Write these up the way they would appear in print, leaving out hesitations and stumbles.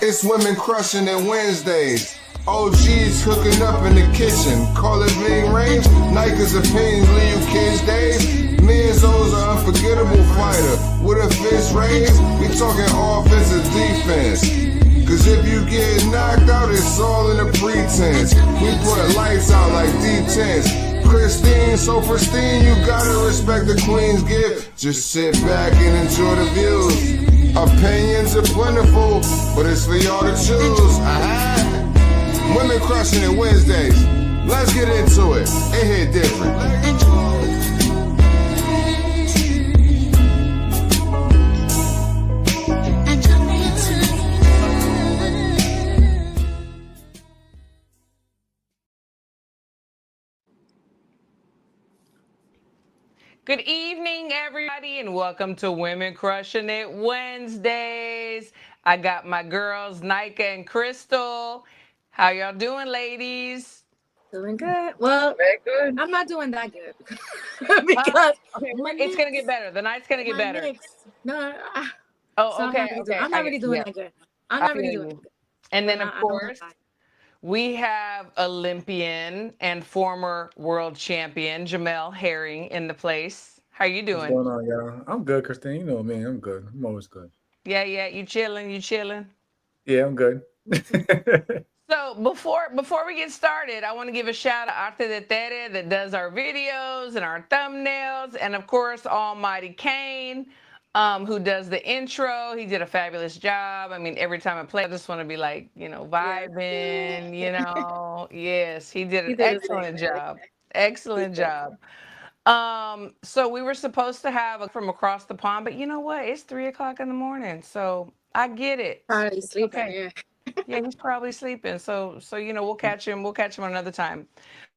It's women crushing it Wednesdays. OGs hooking up in the kitchen. Call it being range. Nayka's opinions leave you kids days. Me and Zo's an unforgettable fighter. With a fist raised, we talking offense and defense. Cause if you get knocked out, it's all in the pretense. We put lights out like D10s. Christine, so pristine, you gotta respect the Queen's gift. Just sit back and enjoy the views. Opinions are plentiful, but it's for y'all to choose. Women crushing it Wednesdays. Let's get into it. It hit different. Good evening, everybody, and welcome to Women Crushing It Wednesdays. I got my girls, Nayka and Crystal. How y'all doing, ladies? Doing good. Well, very good. I'm not doing that good because it's gonna get better. The night's gonna get better. I'm not really doing that good. I'm not really doing it good. And then, of course, we have Olympian and former world champion Jamel Herring in the place. How you doing? What's going on, y'all? I'm good, Christine. You know me. I'm good. I'm always good. Yeah. You chilling? Yeah, I'm good. So before we get started, I want to give a shout out to the Tere that does our videos and our thumbnails, and of course Almighty Kane, who does the intro. He did a fabulous job. I mean, every time I play, I just want to be like, vibing, Yes, he did an excellent job. Excellent job. So we were supposed to have from across the pond, but you know what? It's 3:00 in the morning, so I get it. Probably sleeping. Okay. Yeah. Yeah, he's probably sleeping. So we'll catch him. We'll catch him another time.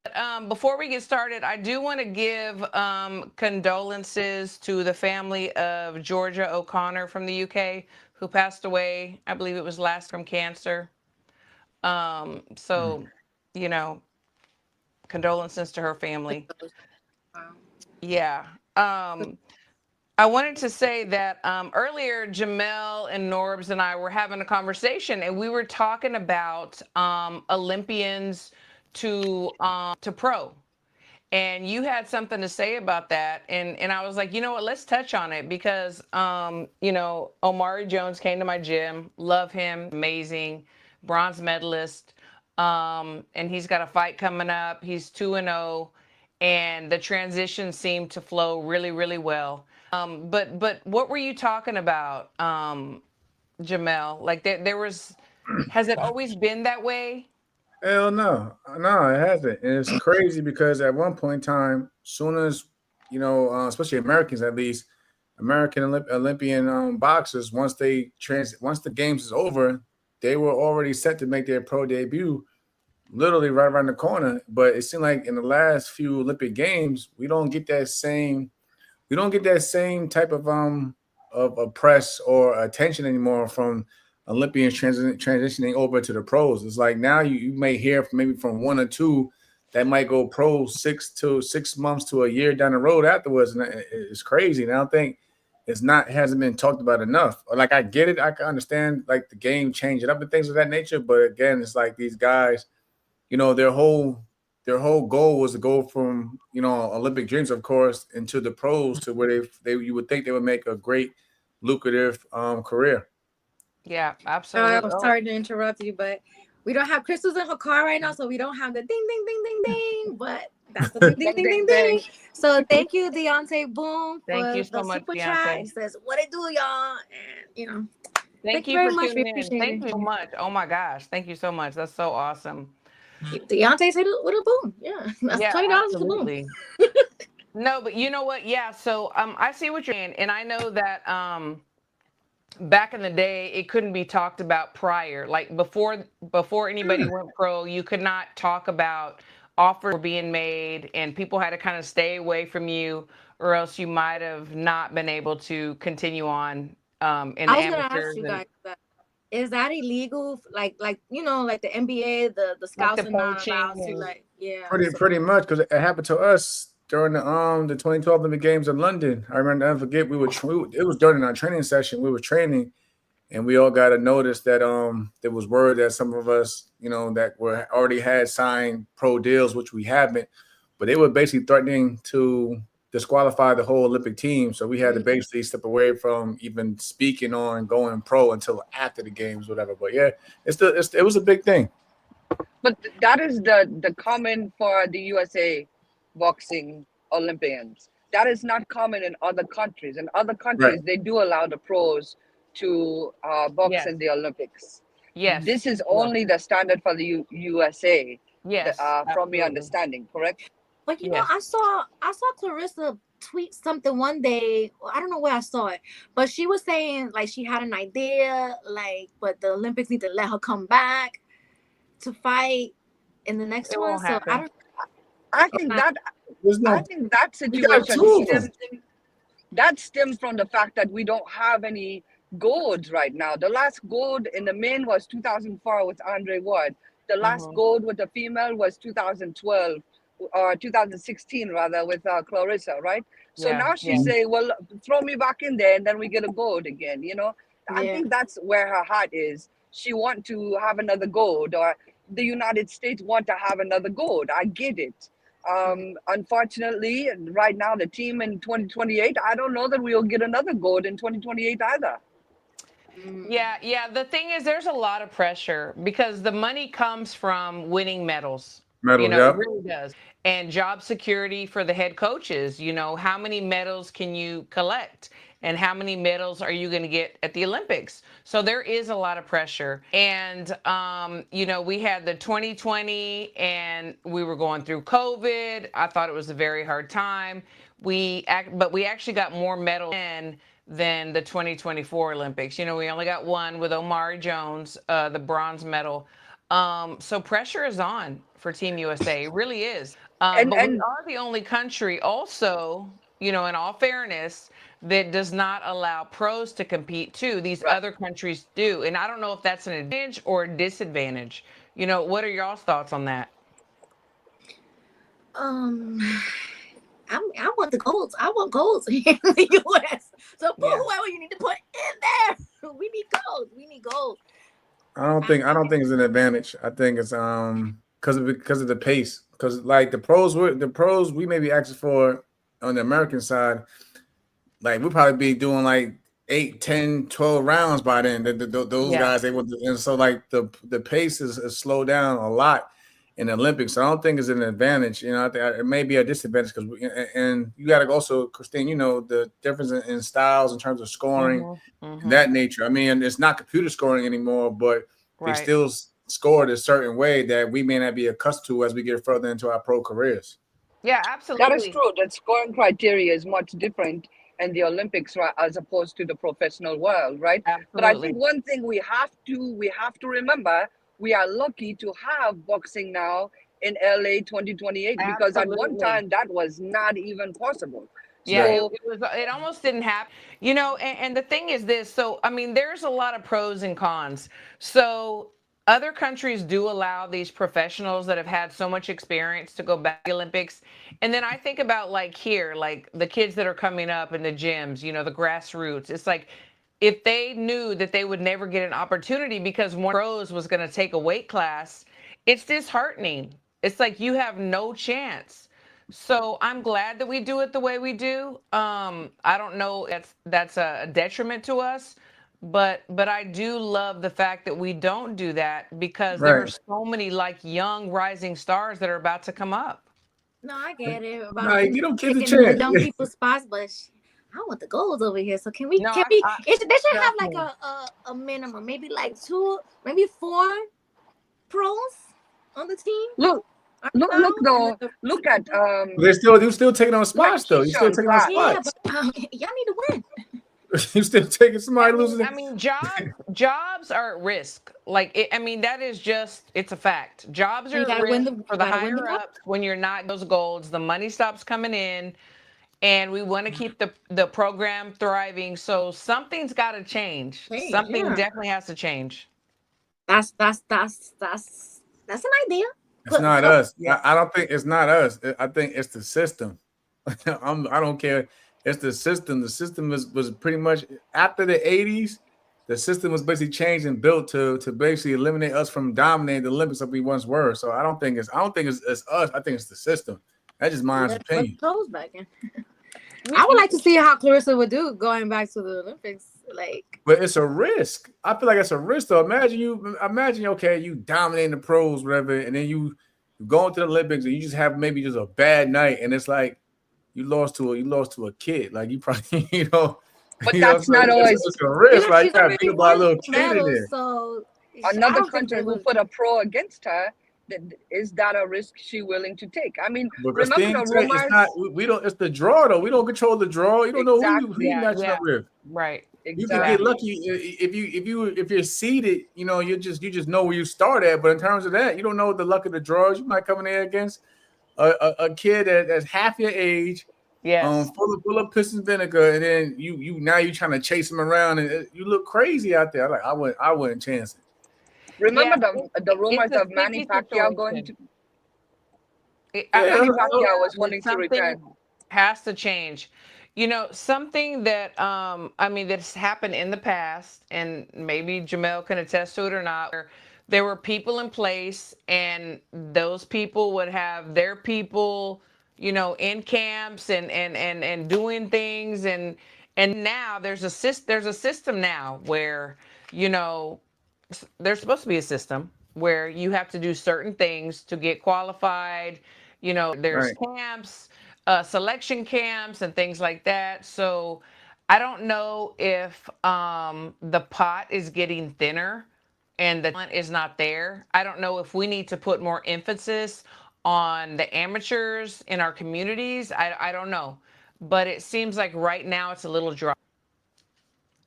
But, before we get started, I do want to give condolences to the family of Georgia O'Connor from the UK, who passed away. I believe it was last from cancer. Condolences to her family. Yeah. I wanted to say that earlier, Jamel and Norbs and I were having a conversation, and we were talking about Olympians to pro. And you had something to say about that. And I was like, you know what, let's touch on it because, Omari Jones came to my gym. Love him. Amazing. Bronze medalist. And he's got a fight coming up. He's 2-0. And the transition seemed to flow really, really well. But what were you talking about, Jamel? Like there was, has it always been that way? Hell no, it hasn't. And it's crazy because at one point in time, soon as especially Americans, at least American Olympian boxers, once the games is over, they were already set to make their pro debut, literally right around the corner. But it seemed like in the last few Olympic Games, we don't get that same type of press or attention anymore from Olympians transitioning over to the pros. It's like now you may hear from one or two that might go pro 6 months to a year down the road afterwards, and it's crazy. And I don't think hasn't been talked about enough. Like I get it, I can understand like the game changing up and things of that nature, but again, it's like these guys, their whole goal was to go from Olympic dreams, of course, into the pros to where you would think they would make a great, lucrative career. Yeah, absolutely. I'm sorry to interrupt you, but we don't have Crystal's in her car right now, so we don't have the ding ding ding ding ding. But that's the ding ding ding ding. So thank you, Deontay Boom. Thank you so much, super Deontay. Chat. He says, "What it do, y'all?" And thank you very much. Thank you so much. Oh my gosh, thank you so much. That's so awesome. Deontay said with a boom. Yeah, that's $20 for boom. No, but you know what? Yeah. So I see what you're saying, and I know that back in the day, it couldn't be talked about prior. Like before anybody went pro, you could not talk about offers were being made, and people had to kind of stay away from you, or else you might have not been able to continue on in I was amateurs. Gonna ask you guys that. Is that illegal? Like the NBA, the scouts are not allowed to Pretty much, because it happened to us during the 2012 Olympic Games in London. I remember, I never forget, it was during our training session. We were training, and we all got a notice that there was word that some of us, that were already had signed pro deals, which we haven't, but they were basically threatening to disqualify the whole Olympic team. So we had to basically step away from even speaking on going pro until after the games, whatever. But yeah, it was a big thing. But that is the common for the USA boxing Olympians. That is not common in other countries. In other countries, Right. they do allow the pros to box Yes. in the Olympics. Yes. This is only the standard for the USA. Yes. From Absolutely. your understanding, correct? But you know, I saw Clarissa tweet something one day. I don't know where I saw it, but she was saying like she had an idea, like, but the Olympics need to let her come back to fight in the next one. So I think that situation stems from the fact that we don't have any golds right now. The last gold in the men was 2004 with Andre Ward. The last gold with the female was 2012 or 2016 rather with Clarissa, right? So now she say, well, throw me back in there and then we get a gold again, I think that's where her heart is. She want to have another gold, or the United States want to have another gold. I get it. Unfortunately, right now the team in 2028, I don't know that we'll get another gold in 2028 either. Yeah. The thing is, there's a lot of pressure because the money comes from winning medals. It really does. And job security for the head coaches. How many medals can you collect? And how many medals are you going to get at the Olympics? So there is a lot of pressure. And, we had the 2020 and we were going through COVID. I thought it was a very hard time. But we actually got more medals than the 2024 Olympics. We only got one with Omari Jones, the bronze medal. So pressure is on for Team USA. It really is. But we are the only country also, in all fairness, that does not allow pros to compete too. These other countries do. And I don't know if that's an advantage or a disadvantage. What are y'all's thoughts on that? I want the golds. I want golds in the US. So put whoever you need to put in there. We need gold. We need gold. I don't think it's an advantage. I think it's because of the pace. Because like the pros we may be asking for on the American side, like we'll probably be doing like 8, 10, 12 rounds by then. Those guys, they would, and so like the pace is slowed down a lot in the Olympics. So I don't think it's an advantage. I think it may be a disadvantage because and you got to also, Christine, the difference in styles in terms of scoring and that nature. I mean, it's not computer scoring anymore, but they still scored a certain way that we may not be accustomed to as we get further into our pro careers. Yeah, absolutely. That is true. That scoring criteria is much different in the Olympics as opposed to the professional world, right? Absolutely. But I think one thing we have to remember, we are lucky to have boxing now in LA 2028 because at one time that was not even possible. Yeah, so, it almost didn't happen. And the thing is this, so I mean, there's a lot of pros and cons. So other countries do allow these professionals that have had so much experience to go back to the Olympics. And then I think about like here, like the kids that are coming up in the gyms, the grassroots. It's like if they knew that they would never get an opportunity because one pros was going to take a weight class, it's disheartening. It's like you have no chance. So I'm glad that we do it the way we do. I don't know that's a detriment to us, but I do love the fact that we don't do that because there are so many like young rising stars that are about to come up. No, I get it. You don't give the chance. Dumb people's spots, but I want the goals over here. So can we? They should have like a minimum, maybe like 2, maybe 4 pros on the team. Look at you're still taking on spots though. You're still taking on spots. Yeah, but y'all need to win. You still taking somebody losing. I mean, jobs are at risk. Like, that is just, it's a fact. Jobs are at risk for the higher ups. When you're not those golds, the money stops coming in, and we want to keep the program thriving. So something's got to change. Something definitely has to change. That's an idea. It's not us. I don't think it's not us. I think it's the system. I don't care. It's the system. The system was pretty much after the 80s. the system was basically changed and built to basically eliminate us from dominating the Olympics like we once were. So I don't think it's us. I think it's the system. That's just my opinion. Toes back in. I would like to see how Clarissa would do going back to the Olympics. Like, but it's a risk. I feel like it's a risk though. Imagine okay, you dominating the pros, whatever, and then you go into the Olympics and you just have maybe just a bad night, and it's like you lost to a kid. Like you probably, you know. But that's not always a risk. Like you gotta think about a little kid in there. So another country who put a pro against her. Is that a risk she willing to take? I mean, but remember the rumors? It's not, we don't. It's the draw though. We don't control the draw. You don't know who you matching up with. Right. Exactly. You can get lucky if you're seeded. You know, you just know where you start at. But in terms of that, you don't know the luck of the draws. You might come in there against a kid that's half your age. Yes. Full of piss and vinegar, and then you now you're trying to chase him around, and you look crazy out there. Like I wouldn't chance it. Remember the rumors of Manny Pacquiao going to? Manny Pacquiao was wanting to return. Has to change. You know, something that I mean that's happened in the past, and maybe Jamel can attest to it or not. Where there were people in place, and those people would have their people, you know, in camps and doing things, and now there's a system now where, you know, there's supposed to be a system where you have to do certain things to get qualified. You know, there's camps, selection camps and things like that. So I don't know if the pot is getting thinner and the talent is not there. I don't know if we need to put more emphasis on the amateurs in our communities. I don't know. But it seems like right now it's a little dry.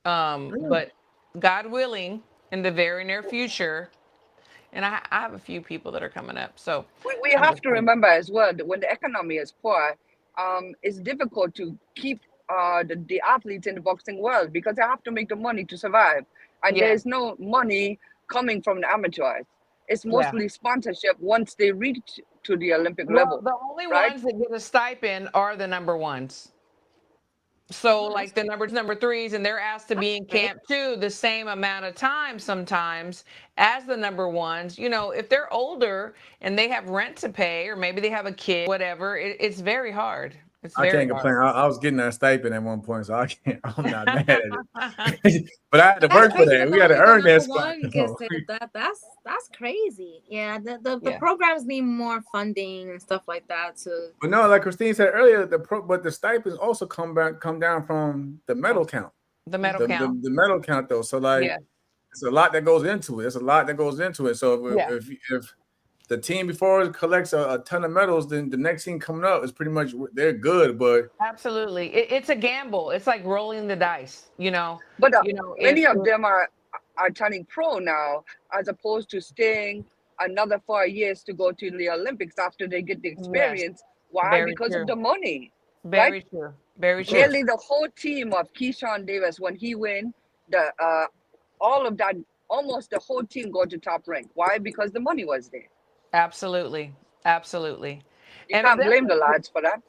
But God willing, in the very near future, and I have a few people that are coming up. So we have to remember as well that when the economy is poor, it's difficult to keep the athletes in the boxing world because they have to make the money to survive, and there's no money coming from the amateurs. It's mostly sponsorship once they reach to the Olympic level. The only ones that get a stipend are the number ones. So like the number threes, and they're asked to be in camp too the same amount of time sometimes as the number ones. You know, if they're older and they have rent to pay, or maybe they have a kid, whatever, it's very hard. I can't complain. I was getting that stipend at one point, so I'm not mad at it. But I had to work for that. We had to earn that spot. That's crazy. Yeah, the programs need more funding and stuff like that too. But no, like Christine said earlier, but the stipends also come down from the medal count. The medal count. The medal count though. So like it's a lot that goes into it. So if the team before it collects a ton of medals, then the next team coming up is pretty much they're good. But absolutely, it's a gamble. It's like rolling the dice, you know. But many of them are turning pro now, as opposed to staying another 4 years to go to the Olympics after they get the experience. Why? Because of the money. Very true. Very true. Nearly the whole team of Keyshawn Davis, when he win, all of that, almost the whole team go to top rank. Why? Because the money was there. Absolutely. You can't blame the lads for that.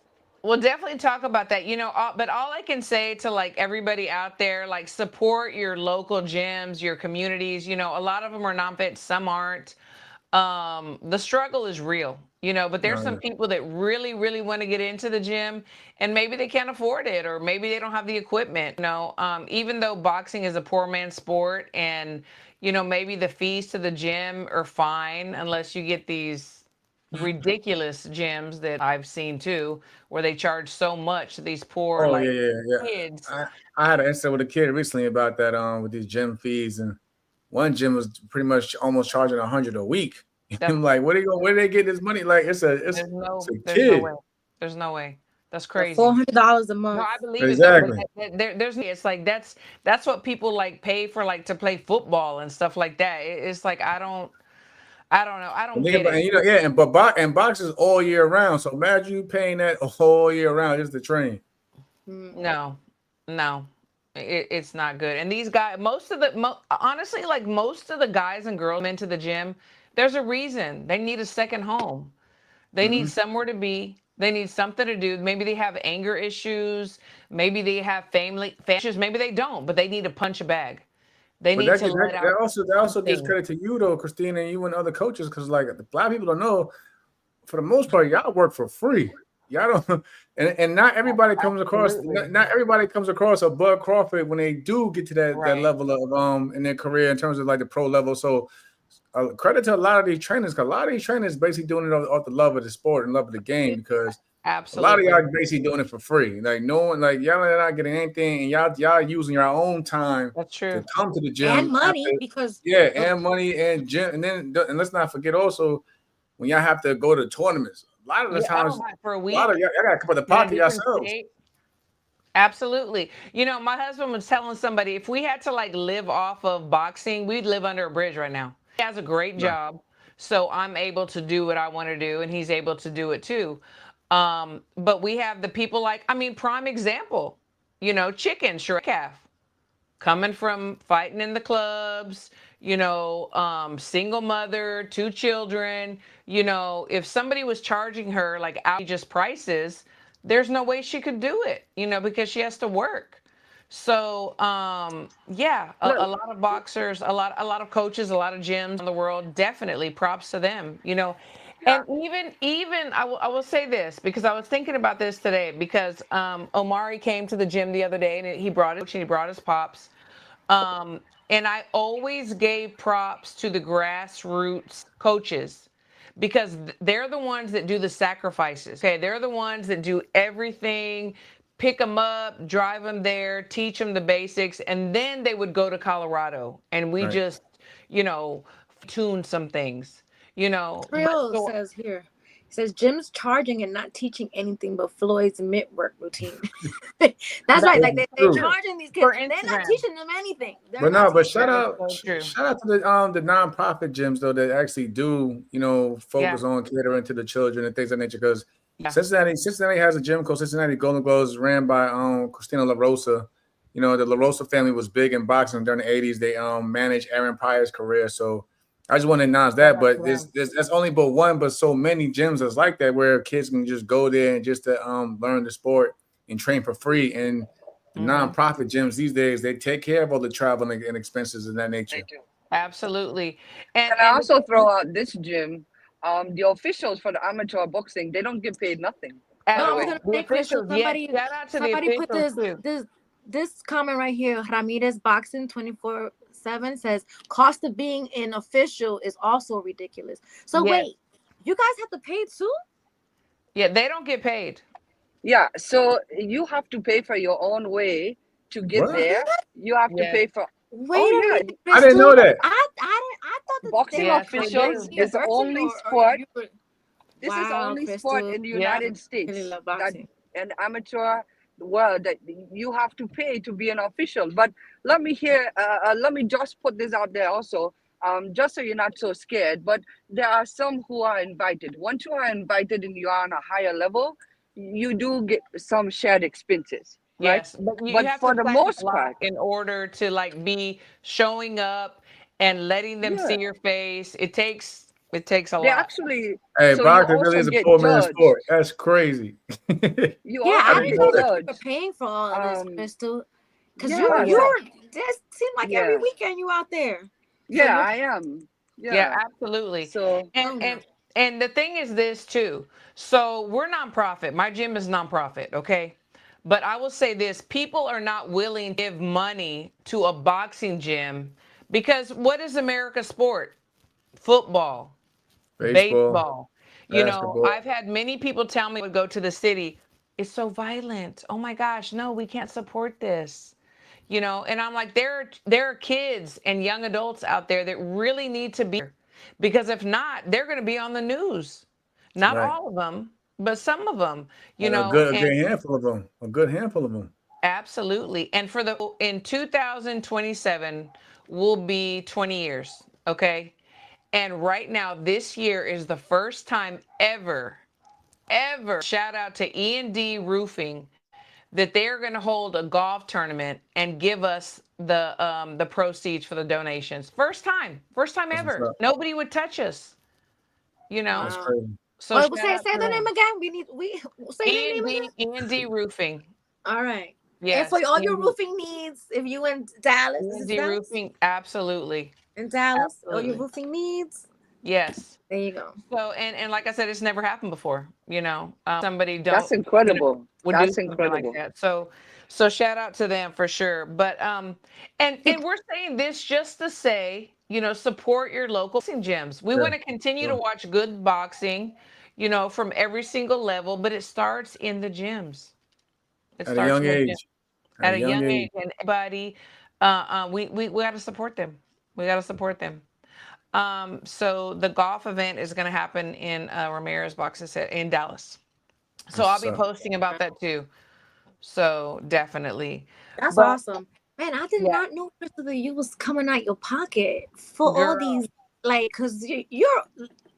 We'll definitely talk about that, you know, but all I can say to like everybody out there, like support your local gyms, your communities. You know, a lot of them are non-fit, some aren't. The struggle is real, you know, but there's some people that really, really want to get into the gym and maybe they can't afford it, or maybe they don't have the equipment. You know, even though boxing is a poor man's sport, and you know, maybe the fees to the gym are fine unless you get these ridiculous gyms that I've seen too, where they charge so much to these poor kids. I had an incident with a kid recently about that with these gym fees, and one gym was pretty much almost charging $100 a week. I'm like, where do they get this money? Like it's a kid. There's no way. That's crazy. $400 a month. No, I believe exactly. It's like that's what people like pay for, like to play football and stuff like that. It's like I don't know. I don't get it. And, you know, and box is all year round. So imagine you paying that all year round just to train. No, it's not good. And these guys, honestly, like most of the guys and girls into the gym, there's a reason. They need a second home. They need somewhere to be. They need something to do. Maybe they have anger issues. Maybe they have family issues. Maybe they don't, but they need to punch a bag. They But need to let out that also gives something. credit to you though, Christine, and you and other coaches, because like a lot of people don't know, for the most part, y'all work for free. Y'all don't, and not everybody comes across. Absolutely. Not everybody comes across a Bud Crawford when they do get to that Right. level of in their career in terms of like the pro level. So credit to a lot of these trainers, because a lot of these trainers basically doing it off the love of the sport and love of the game, because Absolutely. a lot of y'all basically doing it for free. Like no one, like y'all are not getting anything, and y'all using your own time That's true. to come to the gym And money, because and money and gym, and let's not forget also when y'all have to go to tournaments. A lot of the times, for a week, a lot of y'all got to come up the pocket yourselves. Absolutely. You know, my husband was telling somebody if we had to like live off of boxing, we'd live under a bridge right now. He has a great job, so I'm able to do what I want to do, and he's able to do it too. But we have the people like, I mean, prime example, you know, Chicken, Shrek Calf, coming from fighting in the clubs, you know, single mother, 2 children. You know, if somebody was charging her like outrageous prices, there's no way she could do it, you know, because she has to work. So yeah, a lot of boxers, a lot of coaches, a lot of gyms in the world, definitely props to them, you know. And even I will say this, because I was thinking about this today, because Omari came to the gym the other day and he brought his pops. And I always gave props to the grassroots coaches, because they're the ones that do the sacrifices. Okay, they're the ones that do everything, pick them up, drive them there, teach them the basics, and then they would go to Colorado, and we just, you know, tune some things, you know. Trill says here, he says Jim's charging and not teaching anything but Floyd's mitt work routine. That's right. Like they're charging these kids, and they're not teaching them anything. But shout out to the nonprofit gyms though that actually do, you know, focus on catering to the children and things of that nature. Because Cincinnati has a gym called Cincinnati Golden Gloves, ran by Christina La Rosa. You know, the La Rosa family was big in boxing during the 80s. They managed Aaron Pryor's career. So I just want to announce that. But there's only but one, but so many gyms that's like that, where kids can just go there and just to learn the sport and train for free. And the nonprofit gyms these days, they take care of all the travel and expenses of that nature. They do. Absolutely. And I also throw out this gym. The officials for the amateur boxing, they don't get paid nothing. The officials, shout out to the officials put this comment right here. Ramirez Boxing 24/7 says cost of being an official is also ridiculous. So wait, you guys have to pay too? Yeah, they don't get paid. Yeah, so you have to pay for your own way to get there. You have to pay for. Wait a minute, I didn't know that. I thought that boxing officials is the only sport. This is the only sport in the United States that an amateur world that you have to pay to be an official. But let me just put this out there also, just so you're not so scared. But there are some who are invited. Once you are invited and you are on a higher level, you do get some shared expenses. Right? Yes, but for the most part, in order to like be showing up and letting them see your face, it takes a lot. Actually, boxing really is a poor man's sport. That's crazy. I didn't know that you were paying for all of this, Crystal. Because you're it seems like every weekend you out there. Yeah, I am. Yeah, absolutely. So and the thing is this too. So we're nonprofit. My gym is nonprofit, okay? But I will say this, people are not willing to give money to a boxing gym because what is America's sport? Football, baseball. You know, I've had many people tell me, would go to the city, it's so violent. Oh my gosh, no, we can't support this. You know, and I'm like, there are kids and young adults out there that really need to be here, because if not, they're going to be on the news. Not all of them, but some of them, you know. A good handful of them. A good handful of them. Absolutely. And in 2027 will be 20 years, okay? And right now, this year is the first time ever, shout out to E&D Roofing, that they're going to hold a golf tournament and give us the proceeds for the donations. First time ever. Nobody would touch us, you know. That's crazy. So say the name again. We say the name again. E&D Roofing. All right. Yes. for all your roofing needs, if you in Dallas, is it TMZ Dallas? roofing, absolutely. In Dallas, all your Absolutely. roofing needs. Yes. There you go. So, and like I said, it's never happened before. Somebody That's don't, incredible. would do That's something like incredible. that. So shout out to them for sure. But and we're saying this just to say, support your local boxing gyms. We want to continue to watch good boxing, from every single level, but it starts in the gyms. It At a starts young in the gym. age. At a young age, and everybody, we got to support them. We got to support them. So the golf event is going to happen in Ramirez Boxing Set in Dallas. So I'll be posting about that too. So definitely. That's But awesome. Man, I did yeah, not know, Christopher, you was coming out your pocket for all girl, these, like, because you're,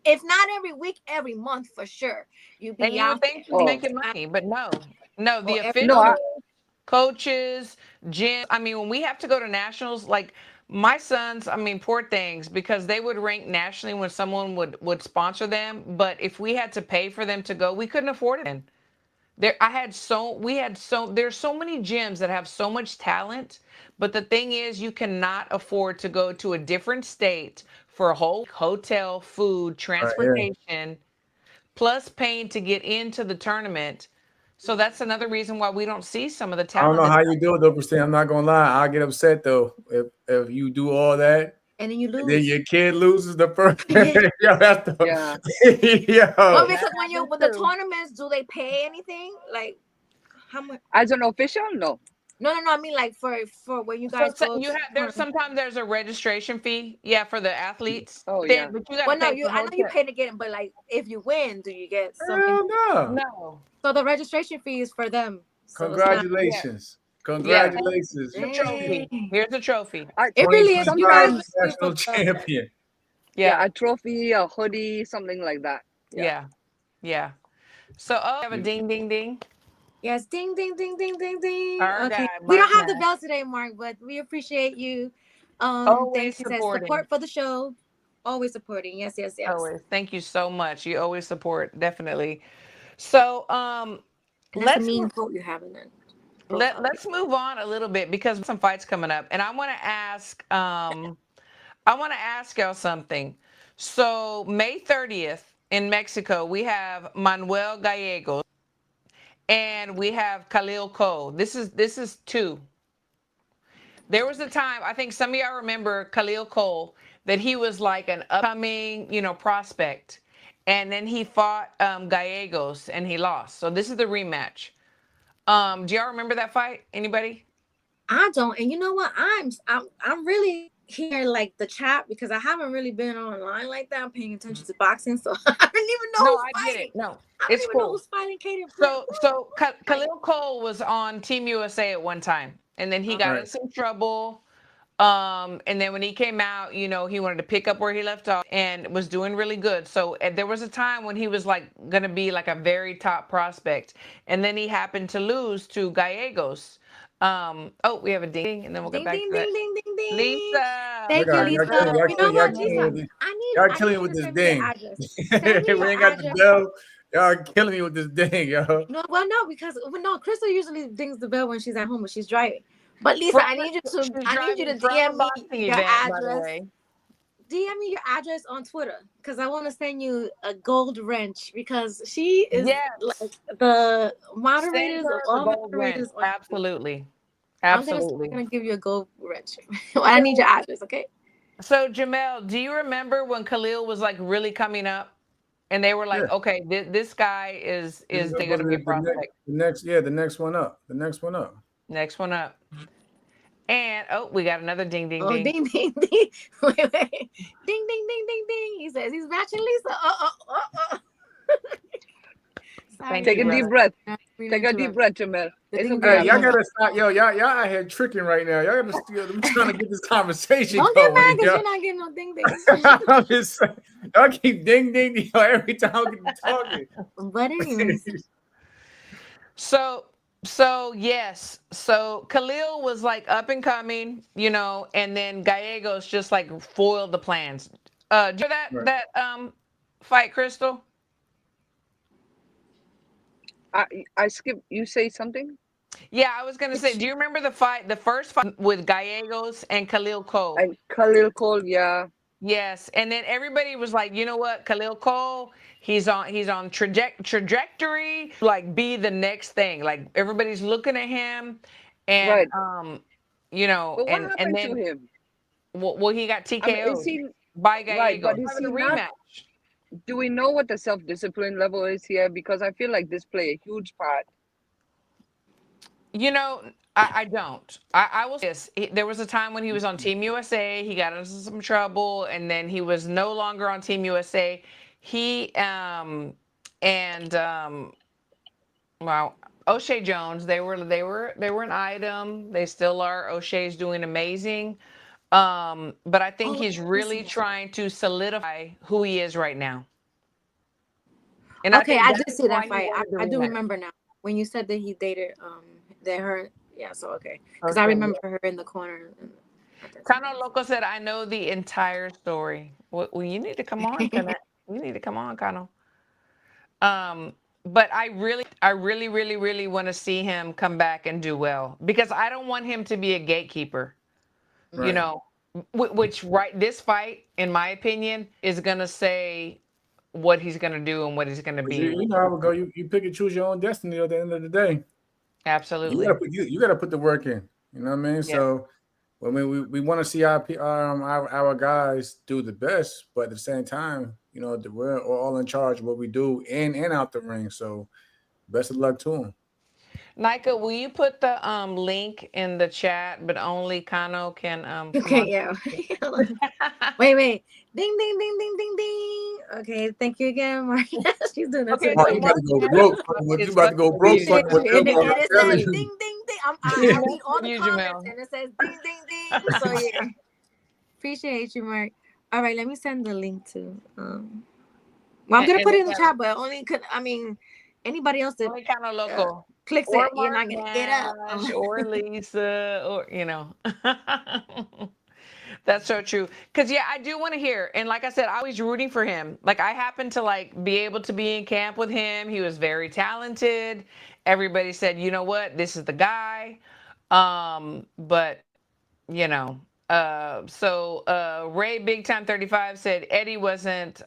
if not every week, every month for sure. You and be you would out think you're Oh making money, but no, the or every no, official other. coaches, gym. I mean, when we have to go to nationals, like my sons, I mean, poor things, because they would rank nationally when someone would sponsor them. But if we had to pay for them to go, we couldn't afford it. There's so many gyms that have so much talent, but the thing is, you cannot afford to go to a different state for a whole hotel, food, Right here. transportation, plus paying to get into the tournament. So that's another reason why we don't see some of the I don't talent know that's how you do it though, Christine. I'm not gonna lie. I'll get upset though if you do all that And then you and then lose. your kid loses the first. Well, Yo, that's yeah. yo. that because when happens with the too. tournaments, do they pay anything? Like how much? As an official, no. No. I mean, like for when you So, guys go to there's tournament. sometimes there's a registration fee, yeah, for the athletes. Oh But then, yeah. but you got to Well, no, pay you. for I know you hotel. pay to get it, but like if you win, do you get something? Hell no. No. So the registration fee is for them. So it's not. Yeah. Congratulations. Yeah. Congratulations. The trophy. Dang. Here's the trophy. It really is. You guys 2025 really Sometimes, do it for national the. champion. yeah, Yeah. a trophy, a hoodie, something like that. Yeah. Yeah. Yeah. So, we have a ding, ding, ding. Yes, ding, ding, ding, ding, ding, ding. Our Okay, guy, we Mark don't have the Nash, bell today, Mark, but we appreciate you. always Thank you. Says supporting. support for the show. Always supporting. Yes, yes, yes. Always. Thank you so much. You always support, definitely. So, And that's a let's mean quote you have in that profile. let's move on a little bit because some fights coming up, and I want to ask y'all something. So May 30th in Mexico, we have Manuel Gallegos and we have Khalil Coe. This is two. There was a time, I think some of y'all remember Khalil Coe, that he was like an upcoming, prospect. And then he fought Gallegos and he lost. So this is the rematch. Do y'all remember that fight? Anybody? I don't, and you know what? I'm really here like the chat because I haven't really been online like that. I'm paying attention to boxing, so I don't even know No, who's I get it. fighting. No, I don't it's even know cool. who's fighting Kaden. So Khalil Coe was on Team USA at one time, and then he got in some trouble. And then when he came out, he wanted to pick up where he left off and was doing really good. So there was a time when he was like going to be like a very top prospect, and then he happened to lose to Gallegos. We have a ding, and then we'll get Ding, back ding, to that. ding, ding, ding, ding. Lisa, Thank you, our Lisa. You know what, Lisa? girl. Y'all I killing need me you with to this send me your ding. address. Send me We your ain't got the address. bell. Y'all killing me with this ding, yo. No, well, no, because Crystal usually dings the bell when she's at home, but she's driving. But Lisa, I need you to Driving from a DM me boxing your event, by the address. way. DM me your address on Twitter because I want to send you a gold wrench because she is like the moderators of all moderators. Absolutely. I'm Absolutely. gonna give you a gold wrench. I need your address, okay? So Jamel, do you remember when Khalil was like really coming up, and they were like, Yeah. "Okay, this guy is This going to be a prospect." the next one up. The next one up. Next one up. And we got another ding, ding, Oh, ding. ding, ding, ding. Wait. Ding, ding, ding, ding, ding. He says he's matching Lisa. Sorry, Take a brother. deep breath. Take a deep breath, Jamel. It's thing okay. Hey, y'all gotta stop, yo. Y'all out here tricking right now. Y'all gotta steal. I'm trying to get this conversation Don't get mad going. because Yo. you're not getting no ding ding. I'm just saying, y'all keep ding ding ding every time I get to talking. But anyways, So yes, so Khalil was like up and coming, and then Gallegos just like foiled the plans. Do you hear that fight, Crystal? I skip. You say something? Yeah, I was gonna say, do you remember the first fight with Gallegos and Khalil Coe? And Khalil Coe, yeah. Yes, and then everybody was like, you know what, Khalil Coe, he's on trajectory, like be the next thing. Like everybody's looking at him, and Right. you know, But what and happened to then him? well, he got I mean, is TKO'd he by right? Gallegos. But is Having a he not? rematch. Do we know what the self-discipline level is here? Because I feel like this play a huge part. You know, I don't. I will say this. There was a time when he was on Team USA. He got into some trouble, and then he was no longer on Team USA. He and well, O'Shea Jones. They were an item. They still are. O'Shea's doing amazing. But I think he's really trying to solidify who he is right now. And Okay, I did that's see why that he fight. wanted the I do rematch. remember now when you said that he dated that her. Yeah, so okay, because I Okay. remember her in the corner. Cano Loco said, "I know the entire story." Well, you need to come on, Cano. You need to come on, Cano. But I really want to see him come back and do well, because I don't want him to be a gatekeeper. Right. You know, which this fight, in my opinion, is gonna say what he's gonna do and what he's gonna be. You know how it go. You pick and choose your own destiny at the end of the day. Absolutely. You gotta put the work in. You know what I mean? Yeah. So we want to see our guys do the best, but at the same time, you know, we're all in charge of what we do in and out the ring. So best of luck to them. Nayka, will you put the link in the chat, but only Kano can Okay, yeah. wait. Ding ding ding ding ding ding. Okay, thank you again, Maria. She's doing that. Okay, you about to go broke. You about to go broke. And it says ding ding ding. I read all the comments and it says ding ding ding. So yeah. Appreciate you, Mark. All right, let me send the link to well, I'm gonna put it in the chat, but only anybody else that Kano Loco clicks or it, you're not gonna get up. Or Lisa, or you know. That's so true. Because yeah, I do want to hear. And like I said, I was rooting for him. Like I happened to be able to be in camp with him. He was very talented. Everybody said, you know what, this is the guy. But you know, so Ray Big Time 35 said Eddie wasn't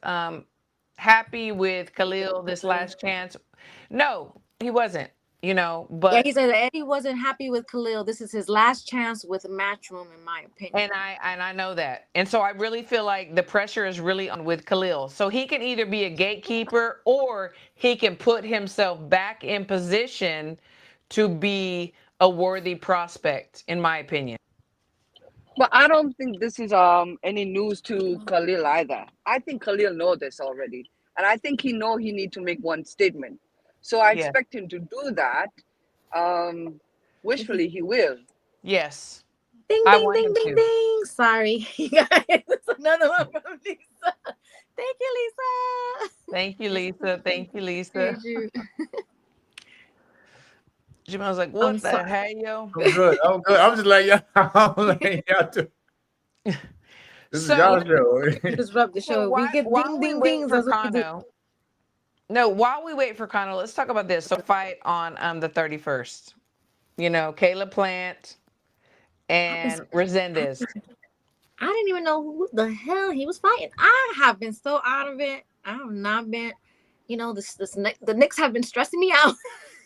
happy with Khalil this last chance. No, he wasn't. You know, but yeah, he said Eddie wasn't happy with Khalil. This is his last chance with Matchroom, in my opinion. And I know that. And so I really feel like the pressure is really on with Khalil. So he can either be a gatekeeper or he can put himself back in position to be a worthy prospect, in my opinion. But I don't think this is any news to Khalil either. I think Khalil knows this already. And I think he need to make one statement. So I expect him to do that. Wishfully, he will. Yes. Ding, ding, ding, ding, ding. Sorry, you guys. Another one from Lisa. Thank you, Lisa. Thank you, Lisa. Thank you, Lisa. Jamal's like, what the hell, yo? I'm good. I'm just like, y'all too. This is y'all show. Disrupt the show. We get ding, ding, dings. That's what we do. No, while we wait for Connell, let's talk about this. So fight on the 31st. You know, Caleb Plant and Resendiz. I didn't even know who the hell he was fighting. I have been so out of it. I have not been, you know, the Knicks have been stressing me out.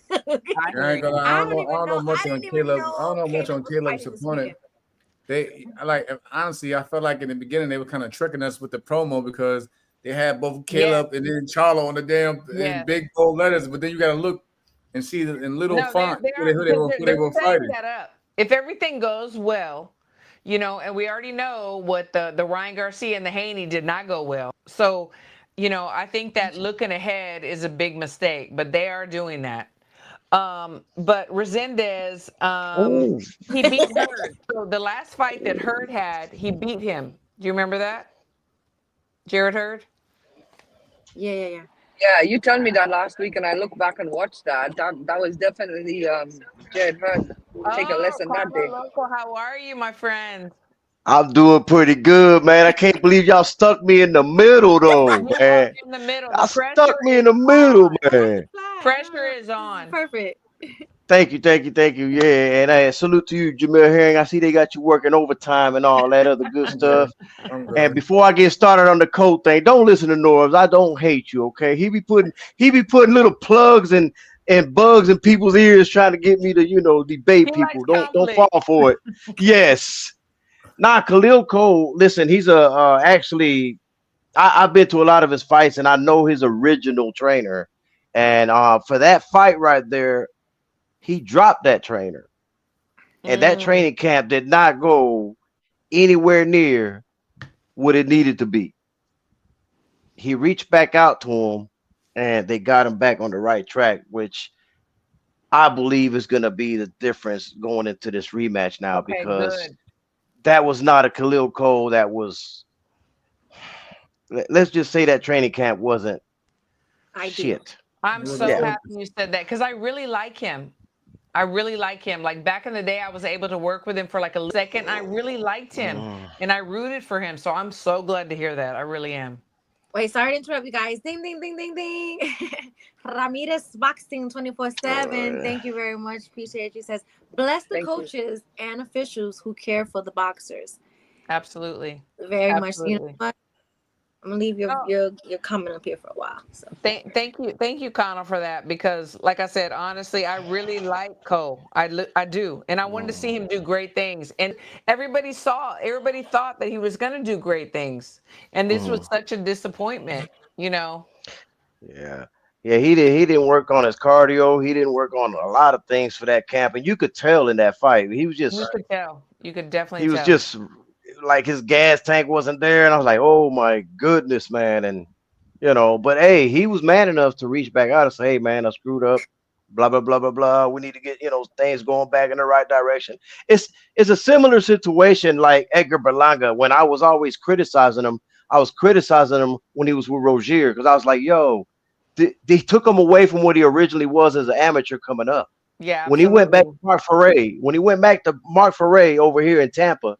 I don't know much on Caleb. I don't know much on Caleb's opponent. Honestly, I felt like in the beginning they were kind of tricking us with the promo because they had both Caleb and then Charlo on the damn in big bold letters, but then you got to look and see in little font who they were fighting. If everything goes well, you know, and we already know what the Ryan Garcia and the Haney did not go well. So, you know, I think that looking ahead is a big mistake, but they are doing that. But Resendiz, he beat Hurd. So the last fight that Hurd had, he beat him. Do you remember that? Jared Hurd? Yeah. Yeah, you told me that last week, and I looked back and watched that. That was definitely Jared Hurd. Take a lesson that day. Loco, how are you, my friend? I'm doing pretty good, man. I can't believe y'all stuck me in the middle, though, man. In the middle. Y'all stuck me in the middle, man. Pressure is on. Perfect. Thank you, thank you, thank you. Yeah, and I salute to you, Jamil Herring. I see they got you working overtime and all that other good I'm good. stuff. I'm And good. before I get started on the code thing, don't listen to Norbs. I don't hate you, okay? He be putting little plugs and bugs in people's ears trying to get me to, He debate people. likes Don't conflict. fall for it. Yes. Nah, Khalil Coe, listen, he's actually I've been to a lot of his fights and I know his original trainer. And for that fight right there, he dropped that trainer. And that Mm, training camp did not go anywhere near what it needed to be. He reached back out to him and they got him back on the right track, which I believe is going to be the difference going into this rematch now okay, because good. that was not a Khalil Cole that was, let's just say that training camp wasn't Ideal. shit. I'm It was so Yeah. happy you said that because I really like him. I really like him. Like back in the day, I was able to work with him for like a second. I really liked him Mm. and I rooted for him. So I'm so glad to hear that. I really am. Wait, sorry to interrupt you guys. Ding, ding, ding, ding, ding. Ramirez Boxing 24/7. Thank you very much. Appreciate you. Says, bless the Thank you. coaches and officials who care for the boxers. Absolutely. Very much. You know Absolutely. what? I'm gonna leave Oh, your comment up here for a while. So thank you, Connor, for that. Because, like I said, honestly, I really like Cole. I do, and I wanted to see him do great things. And everybody thought that he was going to do great things, and this was Mm. such a disappointment. You know, Yeah. Yeah, he didn't work on his cardio. He didn't work on a lot of things for that camp. And you could tell in that fight. He was you just could tell. You could definitely he was tell. just like his gas tank wasn't there. And I was like, oh my goodness, man. And but hey, he was man enough to reach back out and say, hey man, I screwed up. Blah blah blah blah blah. We need to get things going back in the right direction. It's a similar situation like Edgar Berlanga when I was always criticizing him. I was criticizing him when he was with Rozier because I was like, yo, they took him away from what he originally was as an amateur coming up. Yeah, When he went back to absolutely. Mark Foray over here in Tampa,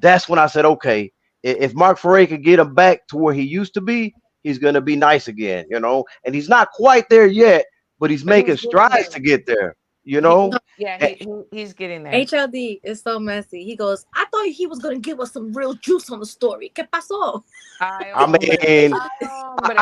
that's when I said, okay, if Mark Foray could get him back to where he used to be, he's gonna be nice again. And he's not quite there yet, but he's But making he's getting strides to there. get there. You He, know, yeah, Eh, he's getting there. HLD is so messy. He goes, I thought he was gonna give us some real juice on the story. ¿Qué pasó? Ay, I hombre. mean, Ay, hombre.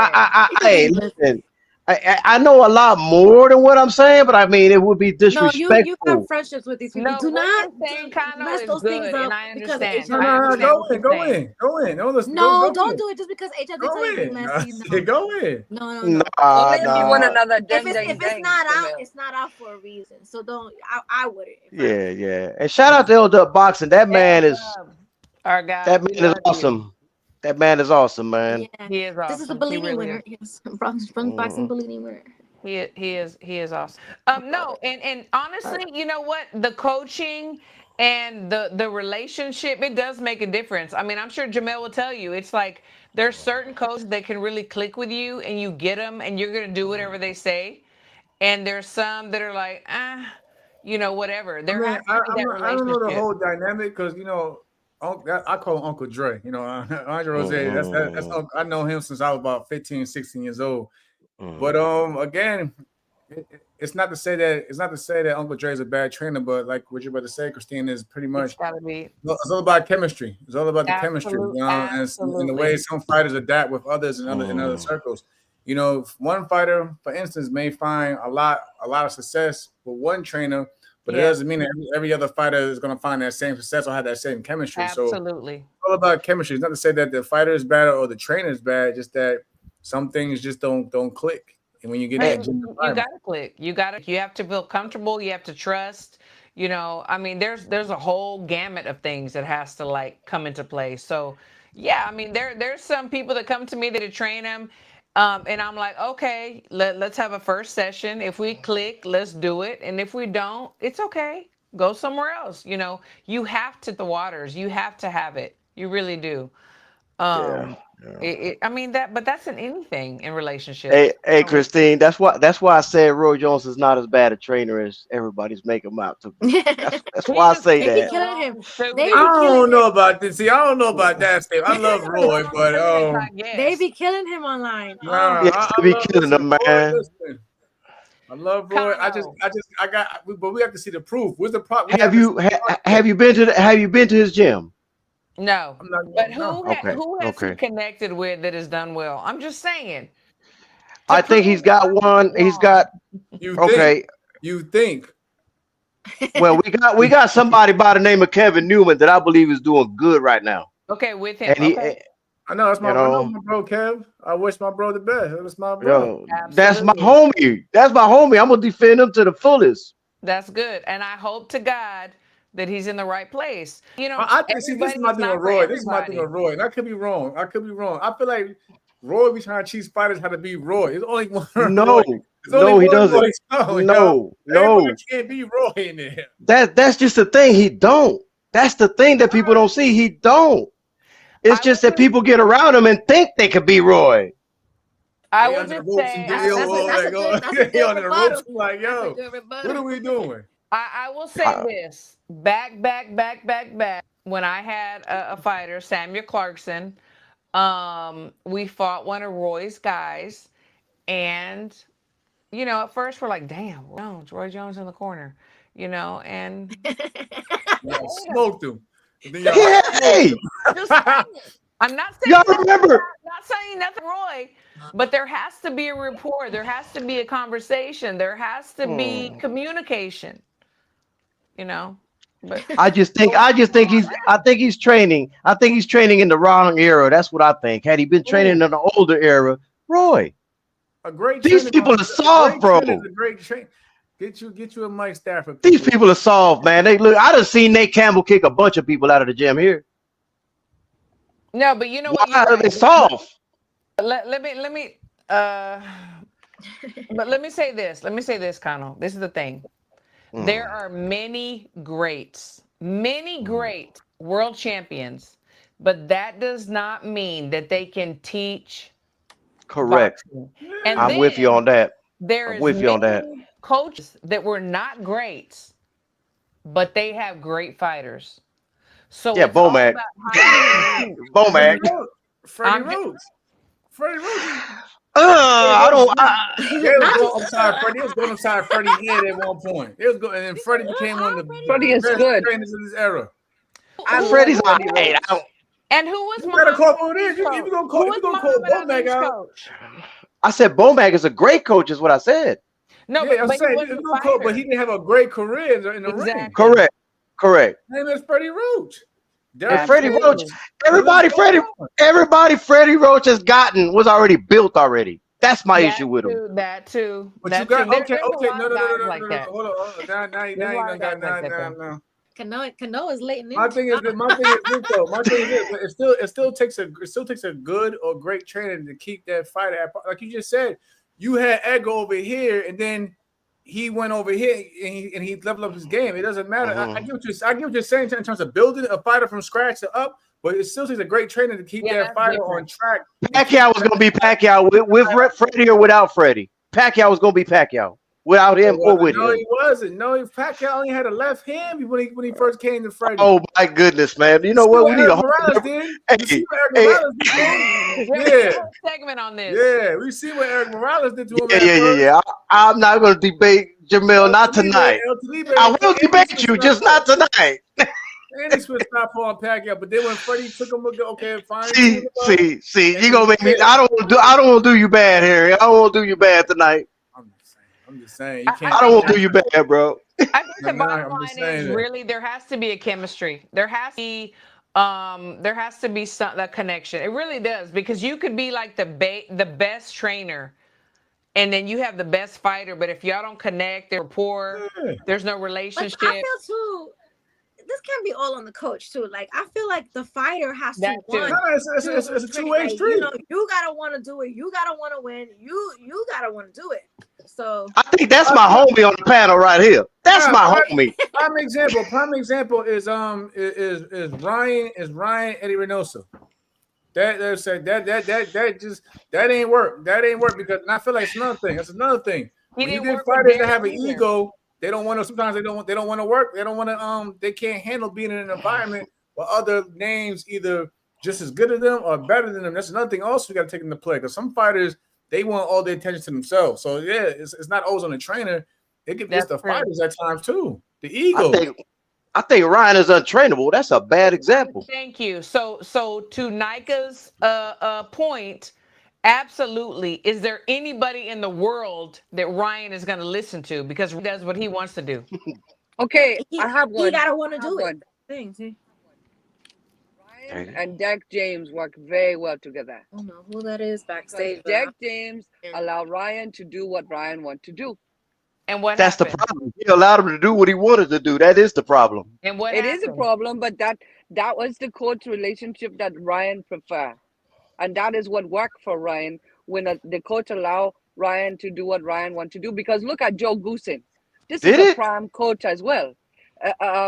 hey, listen, I know a lot more than what I'm saying, but I mean, it would be No, you have disrespectful. friendships with these people. No, Do what not you're saying, Kano, mess is those things good, and up I because of understand. No, I no, HLD. no, understand go what in, you're go saying. in, go in. No, let's go, No, go don't in, do it just because HLD go tell you to be in. messy. I No, go in. no. Nah, Don't give one nah. another If ding it's ding if it's ding, not out, Jamil. it's not out for a reason. So don't. I wouldn't. If I Yeah, yeah. And shout out to L Boxing. That L man is Dub, our that guy, we man is love you. awesome. That man is awesome, man. yeah, He is this is a awesome. He Bellini really is. winner. Yes, Bronx Boxing Mm. Bellini winner. He is awesome. No, and honestly, you know what? The coaching and the relationship, it does make a difference. I mean, I'm sure Jamel will tell you. It's like there's certain coaches that can really click with you, and you get them, and you're gonna do whatever they say. And there's some that are like, whatever. I There mean, has to be that I don't know the relationship. whole dynamic because I call him Uncle Dre. Andre Rose. Mm. I know him since I was about 15, 16 years old. But Mm. again, it's not to say that Uncle Dre is a bad trainer, but like what you're about to say, Christine, is pretty It's much gotta be it's all about chemistry. It's all about the chemistry, and the way absolutely. some fighters adapt with others in other Mm. circles. One fighter, for instance, may find a lot of success with one trainer, but it Yeah, doesn't mean that every other fighter is going to find that same success or have that same chemistry. So it's absolutely. all about chemistry. It's not to say that the fighter is bad or the trainer is bad, just that some things just don't click. And when you get in Hey, that gym you environment. gotta click. You have to feel comfortable. You have to trust. I mean, there's a whole gamut of things that has to like come into play. So, yeah, I mean, there's some people that come to me that I train them, and I'm like, okay, let's have a first session. If we click, let's do it. And if we don't, it's okay. Go somewhere else. You have to the waters. You have to have it. You really do. Yeah. Um, Yeah. I mean but that's in anything in relationships. Hey, Christine. That's why I said Roy Jones is not as bad a trainer as everybody's making him out to be. That's He why I just say They be that. killing him. belongs They I be stupid. killing don't him. know about this. See, I don't know about Mm. that, Steve. I He love just Roy, belongs but stupid, I They guess. be killing him online. nah, Oh, Yes, I they be love killing listen, them, Roy. man. Listen. I love Roy. But we have to see the proof. Where's the prop? Have you been to his gym? No, I'm not, but no. who has he connected with that has done well? I'm just saying. I think he's got one. He's got. You think? Well, we got somebody by the name of Kevin Newman that I believe is doing good right now. Okay, with him. And I know that's my bro, Kev. I wish my bro the best. That's my bro. That's my homie. That's my homie. I'm gonna defend him to the fullest. That's good, and I hope to God that he's in the right place. You know, I think this is my thing with Roy. This is my thing with Roy, and I could be wrong. I feel like Roy be trying to teach fighters how to be Roy. It's only one. No, he doesn't. No, can't be Roy in there. That's just the thing. He don't. That's the thing that people don't see. He don't. It's just that people get around him and think they could be Roy. I would just say, like, yo, what are we doing? I will say this: back. When I had a fighter, Samuel Clarkson, we fought one of Roy's guys, and at first we're like, "Damn, Roy Jones in the corner," and smoked him. Hey, I'm not saying y'all remember. Not saying nothing, Roy, but there has to be a rapport. There has to be a conversation. There has to be communication. But I think he's training. I think he's training in the wrong era. That's what I think. Had he been training in an older era, Roy. These people are soft, bro. Get you a Mike Stafford. These people are soft, man. I done seen Nate Campbell kick a bunch of people out of the gym here. No, but you know what? Why are they soft? Let me but let me say this, Connell. This is the thing. There are many great world champions, but that does not mean that they can teach. Correct. And I'm with you on that. I'm with you on that. Coaches that were not great, but they have great fighters. So yeah, Bomac. Bomac. Freddie Rhodes. I don't. Freddie was going upside Freddie's head at one point. It was going, and then Freddie became one of the best trainers in this era. Freddie's all right. And who was Muhammad Ali's coach? I said Bomac is a great coach, is what I said. No, yeah, I'm saying he's a good coach, but he didn't have a great career in the ring. Correct. His name is Freddie Roach. Freddie Roach. Everybody Freddie Roach has gotten was already built already. That's my issue with him. That too. But that you got too. okay. No. Like Hold on. Now. Cano is late. My thing is this though. My thing is this. It still takes a good or great trainer to keep that fighter at, like you just said. You had Edgar over here, and then he went over here and he leveled up his game. It doesn't matter. I get what you're saying in terms of building a fighter from scratch to up, but it still takes a great trainer to keep that fighter on track. Pacquiao was going to be Pacquiao with Freddie or without Freddie. Pacquiao was going to be Pacquiao without him or with him. No, he wasn't. No, Pacquiao only had a left hand when he first came to Freddie. Oh my goodness, man! You know what? We need a whole segment on this. Yeah, we see what Eric Morales did to him. Yeah. I'm not going to debate Jamil, not tonight. I will debate you, just not tonight. And he switched stop on Pacquiao, but then when Freddie took him, okay, fine. See, you gonna make me. I don't want to do you bad, Harry. I don't want to do you bad tonight. I'm just saying. You can't. I don't want to do you bad, bro. I think the bottom line is really there has to be a chemistry. There has to be that connection. It really does, because you could be like the best trainer, and then you have the best fighter, but if y'all don't connect, they're poor. There's no relationship. But I feel too. This can't be all on the coach too. Like, I feel like the fighter has to want. It's a two-way street. You gotta want to do it. You gotta want to win. You gotta want to do it. So I think that's my homie on the panel right here. That's my homie. Prime example is Ryan Eddie Reynoso. That ain't work. That ain't work because I feel like it's another thing. That's another thing. When you get fighters that have an ego. They don't want to. Sometimes they don't want to work. They don't want to. They can't handle being in an environment where other names either just as good as them or better than them. That's another thing. Also, we got to take into play because some fighters they want all the attention to themselves. So yeah, it's not always on the trainer. It's the fighters at times too. The ego. I think Ryan is untrainable. That's a bad example. Thank you. So to Nayka's point, absolutely. Is there anybody in the world that Ryan is going to listen to because he does what he wants to do? Okay, I have one. He gotta want to do it. Ryan and Deck James work very well together. I don't know who that is backstage. Deck James allowed Ryan to do what Ryan wanted to do. And what That's happened? the problem. He allowed him to do what he wanted to do. That is the problem. And what It happened? is a problem, but that was the coach relationship that Ryan preferred. And that is what worked for Ryan when the coach allowed Ryan to do what Ryan wanted to do. Because look at Joe Goosen. This is a prime coach as well.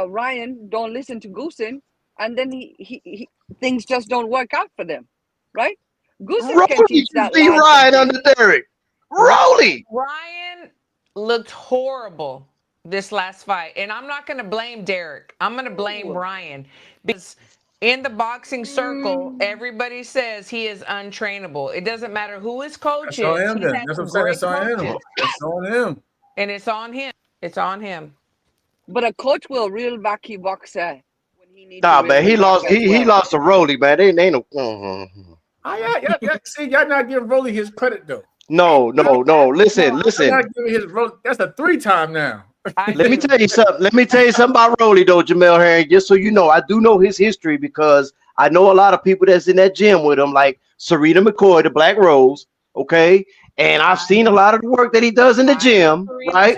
Ryan don't listen to Goosen, and then he things just don't work out for them, right? Goosen can teach that. Ryan under Derek. Rolly. Ryan looked horrible this last fight, and I'm not going to blame Derek. I'm going to blame Ryan because in the boxing circle, everybody says he is untrainable. It doesn't matter who his coach is. That's on him. That's what I'm saying. It's on him. It's on him. And it's on him. It's on him. But a coach will reel back his boxer when he needs. Nah, man, he lost. He lost to Rolly, man. They ain't no. See, y'all not giving Rolly his credit though. No. Listen. Not giving his that's a 3-time now. Let me tell you something about Rolly though, Jamel Herring. Just so you know, I do know his history because I know a lot of people that's in that gym with him, like Serena McCoy, the Black Rose. Okay, and I've seen a lot of the work that he does in the gym, right?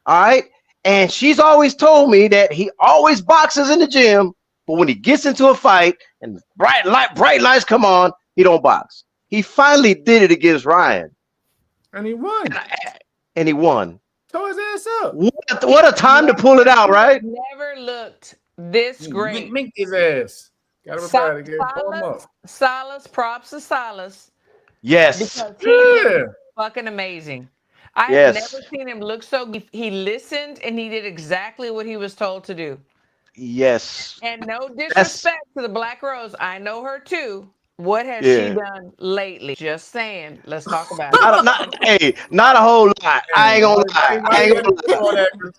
All right, and she's always told me that he always boxes in the gym, but when he gets into a fight and bright lights come on, he don't box. He finally did it against Ryan, and he won. And he won. Throw his ass up. What a time to pull it out, right? Never looked this great. Mink his ass. Got to pull him up. Silas, props to Silas. Yes. Because he is fucking amazing. I have never seen him look so good. He listened and he did exactly what he was told to do. Yes. And no disrespect to the Black Rose. I know her too. What has she done lately? Just saying. Let's talk about it. Not a whole lot. I ain't gonna lie.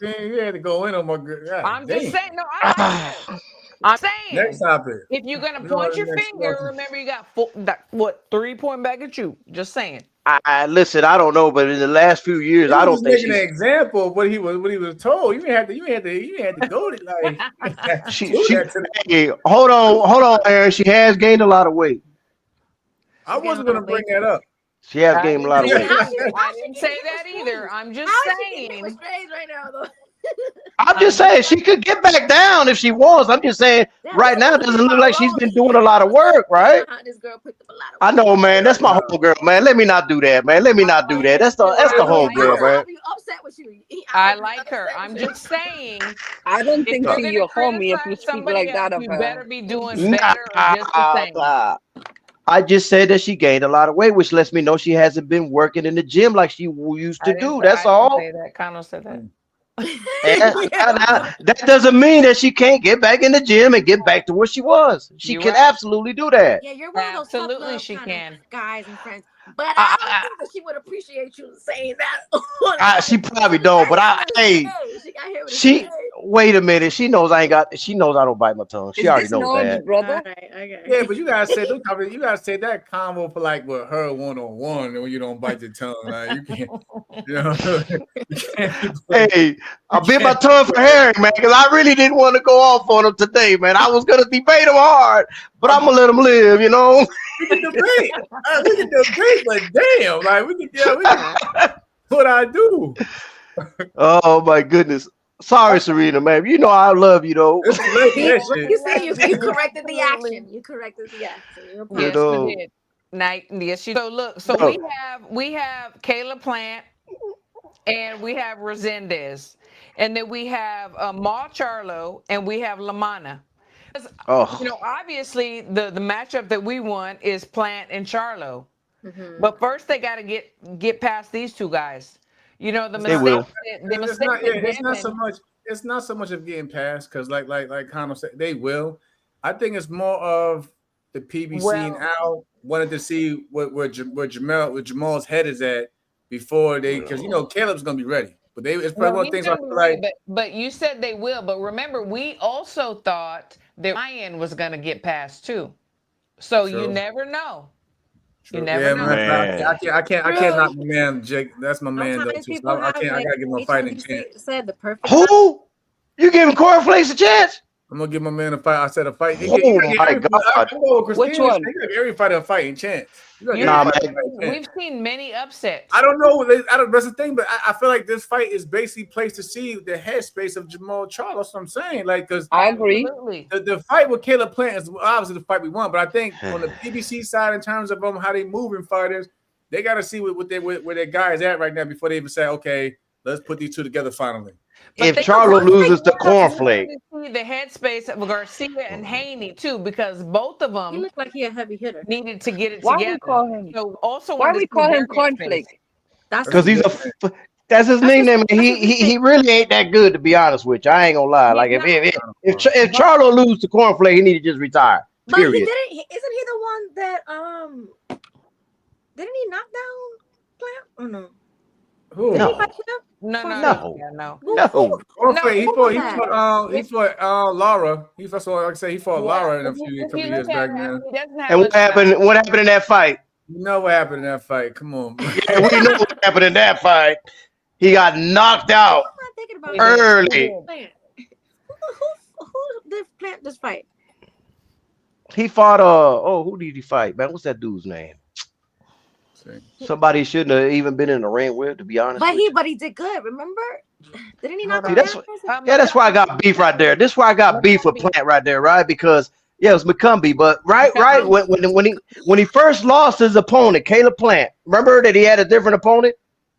You had to go in on my good. I'm just saying. No, I'm saying. Next topic. If you're gonna point your finger, remember you got 3 point back at you. Just saying. Listen. I don't know, but in the last few years, I don't think making an example of what he was told. You had to go to like. Hold on, Aaron. She has gained a lot of weight. I wasn't gonna bring that up. She has gained a lot of weight. I didn't say that either. I'm just saying. Right now, though. I'm just saying she could get back down if she wants. I'm just saying right now it doesn't look like she's been doing a lot of work, right? This girl picked up a lot of work. I know, man. That's my home girl, man. Let me not do that, man. Let me not do that. That's the home girl, man. I'll be upset with you. I like her. I'm just saying. I don't think she's your homie if you speak like that of her. You better be doing better or just the same. I just said that she gained a lot of weight, which lets me know she hasn't been working in the gym like she used to do. That's all. Kano said that. That doesn't mean that she can't get back in the gym and get back to where she was. She can absolutely do that. Yeah, you're one of those absolutely she can guys and friends. But I don't think that she would appreciate you saying that. She probably don't. But she wait a minute. She knows I don't bite my tongue. She already knows that. Brother. Okay. Yeah, but you gotta say that combo for like with her one-on-one when you don't bite your tongue. Like you can't. You know. Hey, I bit my tongue for Harry, man, because I really didn't want to go off on him today, man. I was gonna debate him hard, but I'm gonna let him live. You know. We can debate. But damn, like we can what I do. Oh my goodness. Sorry, Serena, man. You know I love you though. You say you corrected the action. You corrected the action. Yes, you did. Yes, you. So look, we have Kayla Plant, and we have Resendiz, and then we have Ma Charlo, and we have Lamanna. You know, obviously the matchup that we want is Plant and Charlo, but first they got to get past these two guys. You know, the mistake. It's not so much of getting past because like Connor said, they will. I think it's more of the PBC Well- and Al wanted to see where Jamal's head is at before they, because Caleb's gonna be ready. But it's probably one of the things I feel like. But you said they will. But remember, we also thought that Ryan was going to get passed too. So True. you never know. True. You never Yeah, know. man. I can't knock my man, Jake. That's my man. Though, Sometimes too. people So I have, can't. I like, gotta give him a fighting chance. Said the perfect. Who? You giving cornflakes a chance? I'm gonna give my man a fight. I said a fight. Oh my God! Which one? Every fighter a fighting chance. Nah, man. We've seen many upsets. I don't know. That's the thing, but I feel like this fight is basically placed to see the headspace of Jamal Charlo. That's what I'm saying. Like, because I agree. The fight with Caleb Plant is obviously the fight we want, but I think on the PBC side, in terms of how they moving fighters, they got to see where their guy is at right now before they even say, okay, let's put these two together finally. If Charlo loses the cornflake, the headspace of Garcia and Haney too, because both of them He looked like he a heavy hitter. needed to get it Why together. we call him? So also, Why we call him cornflake? Because he's that's his nickname. He really ain't that good, to be honest with you. I ain't gonna lie. Like if Charlo lose the cornflake, he need to just retire. Period. But he didn't. Isn't he the one that didn't he knock down Plant or no? Who? Did he fight him? No. He fought Laura. He fought, like I say, he fought Laura in a couple years back, man. And what happened? What happened in that fight? You know what happened in that fight? Come on. Yeah, we know what happened in that fight. He got knocked out early. Who did Plant this fight? He fought who did he fight, man? What's that dude's name? Somebody shouldn't have even been in the ring with, to be honest. But he did good. Remember? Didn't he not? That's why I got beef right there. This is why I got beef with Plant right there, right? Because it was McCumbee, but right when he first lost his opponent, Caleb Plant. Remember that he had a different opponent?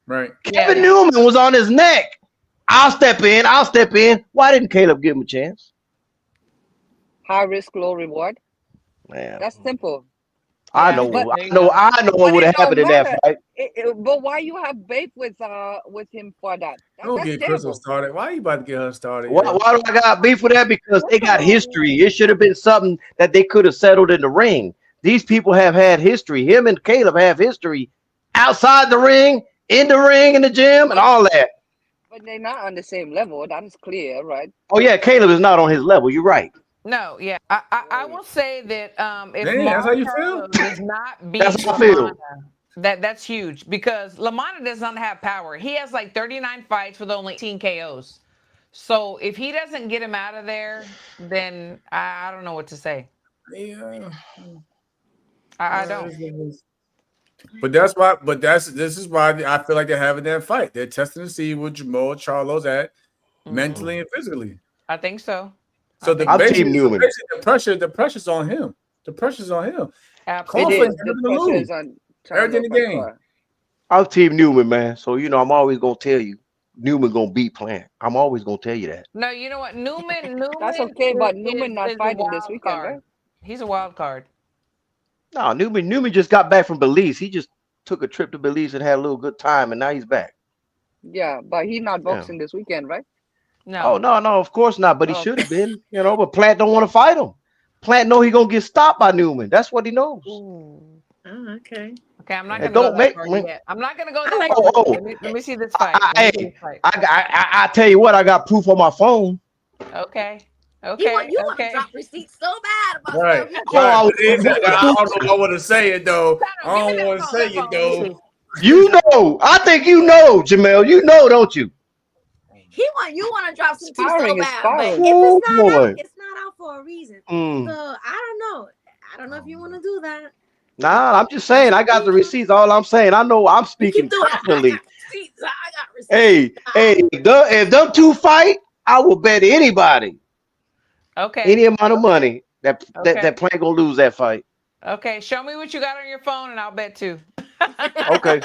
Right. Kevin Newman was on his neck. I'll step in. Why didn't Caleb give him a chance? High risk, low reward. Man, that's simple. I know what would have happened in that fight. But why you have beef with him for that? Don't get Crystal started. Why are you about to get her started? Why do I got beef with that? Because they got history. It should have been something that they could have settled in the ring. These people have had history. Him and Caleb have history outside the ring, in the ring, in the gym, and all that. But they're not on the same level. That is clear, right? Oh yeah, Caleb is not on his level. You're right. No, yeah, I will say that if that's how you feel? does not beat That's how I feel. That's huge because Lamanna does not have power. He has like 39 fights with only 18 KOs. So if he doesn't get him out of there, then I don't know what to say. Yeah, I don't. But that's why. This is why I feel like they're having that fight. They're testing to see where Jamal Charlo's at mentally and physically. I think so. So the pressure's on him. The pressure's on him. Absolutely. Everything in the game. I'm Team Newman, man. So I'm always gonna tell you, Newman gonna beat Plant. I'm always gonna tell you that. No, you know what, Newman. That's okay, but Newman not fighting this weekend, right? He's a wild card. No, Newman just got back from Belize. He just took a trip to Belize and had a little good time, and now he's back. Yeah, but he's not boxing this weekend, right? No. Oh no, of course not. But he should have been, But Plant don't want to fight him. Plant know he gonna get stopped by Newman. That's what he knows. Oh, okay. Okay, I'm not gonna go that far yet. I'm not gonna go that far. Let me see this fight. I tell you what, I got proof on my phone. Okay. You want to drop receipts so bad about right. I don't know what to say it though. I don't want to say it though. You know, I think you know, Jamel. You know, don't you? You want to drop some so bad, but it's not out for a reason. So I don't know. I don't know if you want to do that. Nah, I'm just saying I got the receipts. All I'm saying, I know I'm speaking confidently. I got receipts. Hey, if them two fight, I will bet anybody. Okay. Any amount of money that Plant gonna lose that fight. Okay, show me what you got on your phone, and I'll bet too. Okay.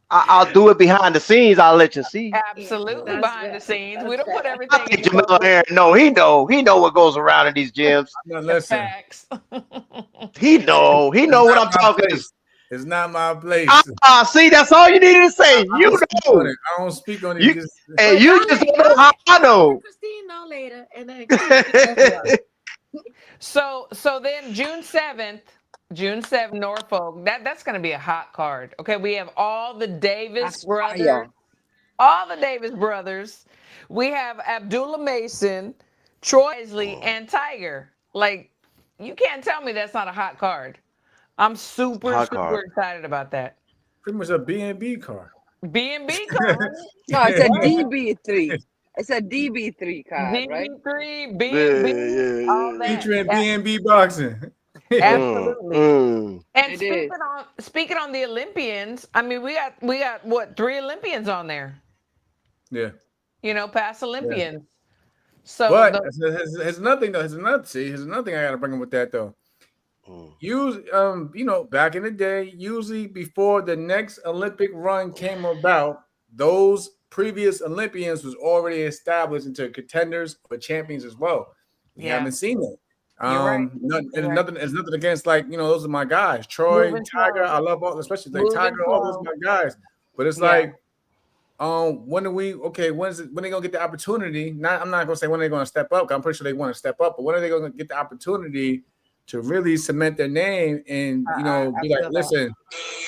I'll do it behind the scenes. I'll let you see. Absolutely, behind the scenes. We don't put everything. I think Jamel Aaron, he know what goes around in these gyms. Facts. He know what I'm talking. It's not my place. See, that's all you needed to say. You know. I don't speak on it. You just don't know how I know. Christine know later, and then So then June 7th, Norfolk. That's going to be a hot card. Okay, we have all the Davis That's brothers. fire. All the Davis brothers. We have Abdulla Mason, Troy Isley, and Tiger. Like, you can't tell me that's not a hot card. I'm super Hot card. excited about that. Pretty much a B&B car. B&B card. No, it's a DB3. It's a DB3 card, right? DB3, B&B, all that. Featuring B&B boxing. Absolutely. And It speaking on the Olympians, I mean, we got what, 3 Olympians on there? Yeah. You know, past Olympians. So But there's nothing though. There's another thing I gotta bring up with that though. You know, back in the day, usually before the next Olympic run came about, those previous Olympians was already established into contenders or champions as well. We haven't seen it. Right. It's nothing against, like, you know, those are my guys. Troy, Tiger, I love all, especially like Tiger, all those are my guys. But it's like, when they gonna get the opportunity? I'm not gonna say when they're gonna step up. I'm pretty sure they want to step up, but when are they gonna get the opportunity to really cement their name and, you know, be like, listen,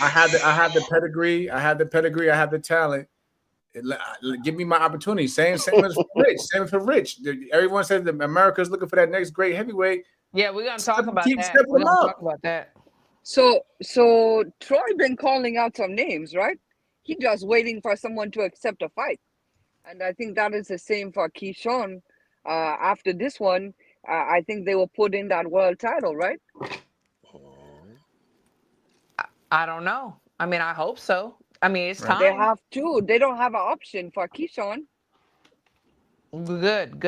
I have the pedigree, I have the talent. Give me my opportunity. Same as for Rich. Everyone says that America's looking for that next great heavyweight. Yeah, we're gonna talk about that. So Troy been calling out some names, right? He just waiting for someone to accept a fight, and I think that is the same for Keyshawn. After this one, I think they will put in that world title, right? I don't know. I mean, I hope so. I mean, it's time. They have to. They don't have an option for Keyshawn. Good.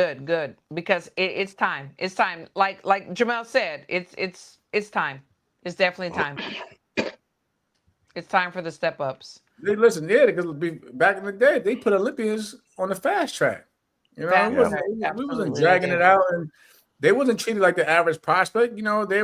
Because it's time. It's time. Like Jamel said, it's time. It's definitely time. It's time for the step ups. They listen, because back in the day, they put Olympians on the fast track. You know, we wasn't dragging it out, and they wasn't treated like the average prospect. You know, they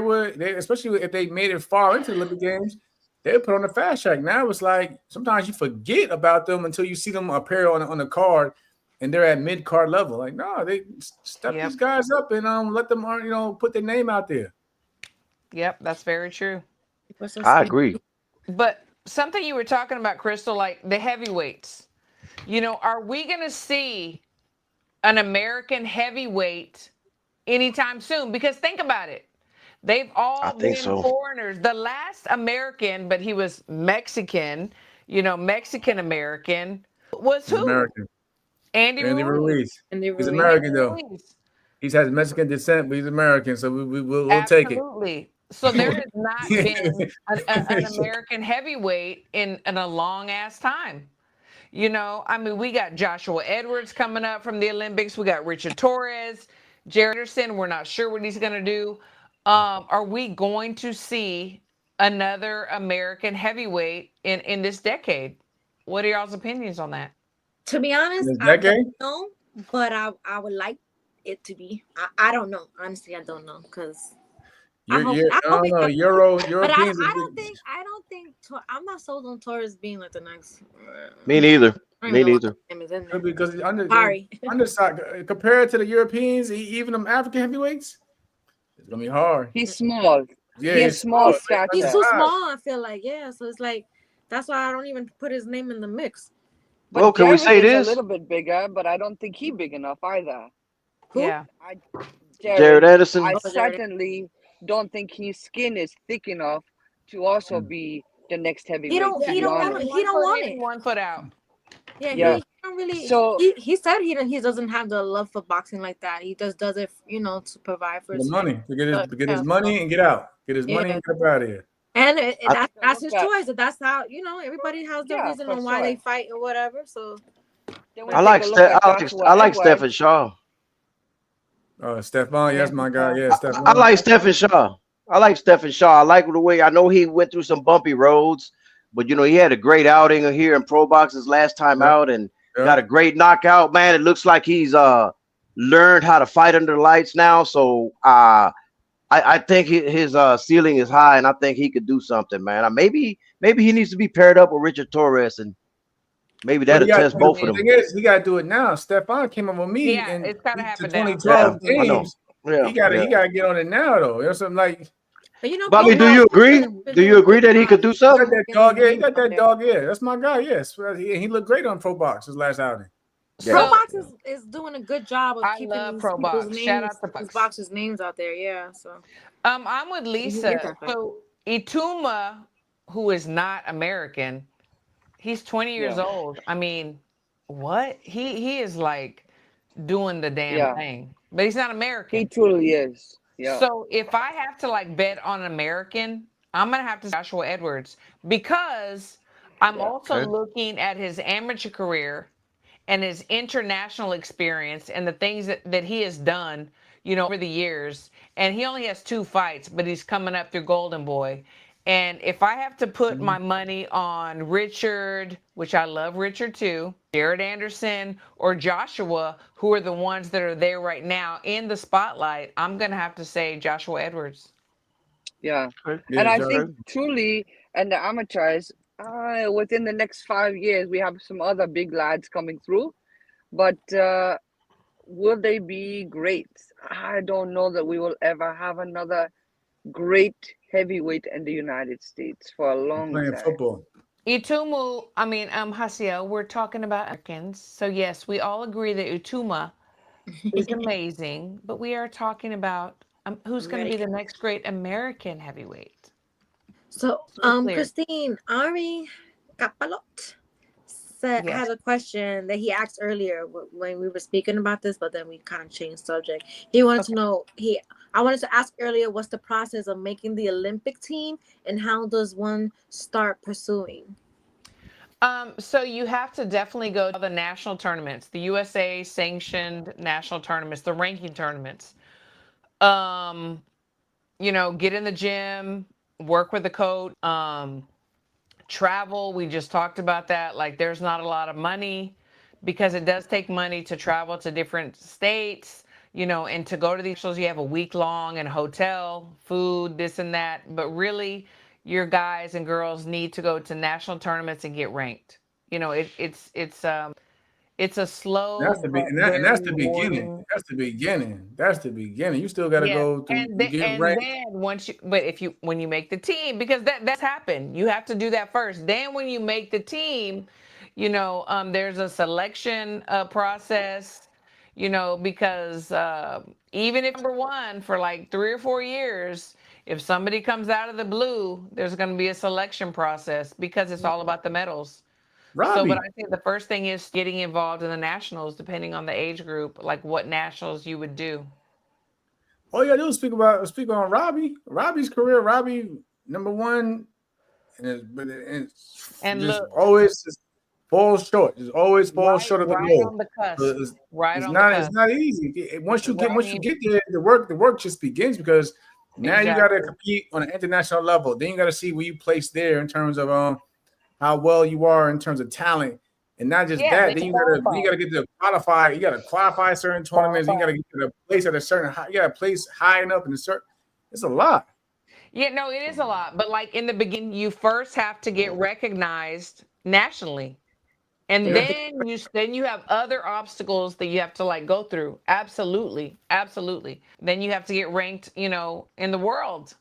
especially if they made it far into the Olympic Games, they were put on the fast track. Now it's like sometimes you forget about them until you see them appear on the card, and they're at mid card level. Like, no, they step these guys up and let them, you know, put their name out there. Yep, that's very true. I agree. But something you were talking about, Crystal, like the heavyweights. You know, are we going to see an American heavyweight anytime soon? Because think about it. They've all been foreigners. The last American, but he was Mexican, you know, Mexican-American, was who? American. Andy Ruiz. He's American, though. He has Mexican descent, but he's American, so we'll take it. Absolutely. So there has not been an American heavyweight in a long ass time. You know, I mean, we got Joshua Edwards coming up from the Olympics. We got Richard Torres, Jared Anderson. We're not sure what he's going to do. Are we going to see another American heavyweight in this decade? What are y'all's opinions on that? To be honest, I don't know, but I would like it to be. I don't know. Honestly, I don't know because I don't know. Europeans. I don't think. I'm not sold on Torres being like the next. Me neither. Because undersized compared to the Europeans, even them African heavyweights, it's gonna be hard. He's small. Yeah, he's small. He's too small. I feel like so it's like that's why I don't even put his name in the mix. But well, can we say this? A little bit bigger, but I don't think he's big enough either. Who? Yeah. Jared Anderson. I certainly don't think his skin is thick enough to also be the next heavyweight. He don't want it. 1 foot out. Yeah. He don't really. So he said he doesn't have the love for boxing like that. He just does it, you know, to provide for his money, to get his money and get out. Get his money and get out of here. And that's his choice. That's how, you know, everybody has the reason on why they fight or whatever. So I like Stephen Shaw. Stefan, yes, my guy. Yeah, Stefan. I like Stephen Shaw. I like the way, I know he went through some bumpy roads, but, you know, he had a great outing here in Pro Box's last time out and got a great knockout, man. It looks like he's learned how to fight under the lights now. So I think his ceiling is high, and I think he could do something, man. Maybe he needs to be paired up with Richard Torres, and maybe that'll test both of them. The thing is, he got to do it now. Stefan came up with me. Yeah, it's got to happen now. 2012 games. Yeah, He gotta yeah. get on it now though. You know something like But you know, Bobby, Khalil do you agree? been Do you doing a agree good that he could job do he got something? that getting dog. the Yeah, he youth got out that there. dog. Yeah, that's my guy. Yes, he looked great on Pro Box his last outing. Yeah. So Box is doing a good job of I keeping love these Pro people's Box. Shout names, out to these Bucks. boxers' names out there. Yeah, so I'm with he get Lisa. that fight. So Ituma, who is not American, he's 20 years Yeah, old. I mean, what? He is like doing the damn yeah. thing, but he's not He American. truly is. Yeah. So if I have to like bet on an American, I'm gonna have to say Joshua Edwards because I'm Yeah. also Okay. looking at his amateur career and his international experience and the things that he has done, over the years. And he only has 2 fights, but he's coming up through Golden Boy. And if I have to put my money on Richard, which I love Richard too, Jared Anderson or Joshua, who are the ones that are there right now in the spotlight, I'm going to have to say Joshua Edwards. Yeah. Okay. And Yeah, I Joe. think truly, and the amateurs, within the next 5 years, we have some other big lads coming through. But will they be great? I don't know that we will ever have another great heavyweight in the United States for a long Playing time. football. Hasiel, we're talking about Americans. So yes, we all agree that Utuma is amazing, but we are talking about who's going to be the American. next great American heavyweight. So, So clear. Christine, Ari Kapalot said Yes. had a question that he asked earlier when we were speaking about this, but then we kind of changed subject. He wanted to know I wanted to ask earlier, what's the process of making the Olympic team and how does one start pursuing? So you have to definitely go to the national tournaments, the USA sanctioned national tournaments, the ranking tournaments. Get in the gym, work with the coach, travel. We just talked about that. Like there's not a lot of money because it does take money to travel to different states, and to go to these shows, you have a week long and hotel, food, this and that. But really, your guys and girls need to go to national tournaments and get ranked. It's a slow That's the but and very that's the beginning. rewarding. That's the beginning. That's the beginning. You still got to Yes, go through and to then get and ranked. then when you make the team, because that's happened, you have to do that first. Then when you make the team, there's a selection process, because even if number one for like 3 or 4 years, if somebody comes out of the blue, there's going to be a selection process because it's all about the medals. So, but Robbie. I think the first thing is getting involved in the nationals, depending on the age group, like what nationals you would do. All you got to do is speak on Robbie. Robbie's career. Robbie number one, but it's And just look, always just falls short. Just always falls right, short of the right goal. on the So cusp, it's, right it's on the not it's cusp. not easy. Once you Right, get there, the work just begins because now you got to exactly. compete on an international level. Then you got to see where you place there in terms of how well you are in terms of talent. And not just Yeah, that, then then you you qualify. gotta get to qualify. You gotta qualify certain tournaments. You gotta get to the place at a certain high. You gotta place high enough in a certain. It's a lot. Yeah, no, it is a lot. But like in the beginning, you first have to get recognized nationally. And You have Yeah. to then you have other obstacles that you have to like go through. Absolutely. Absolutely. Then you have to get ranked, in the world.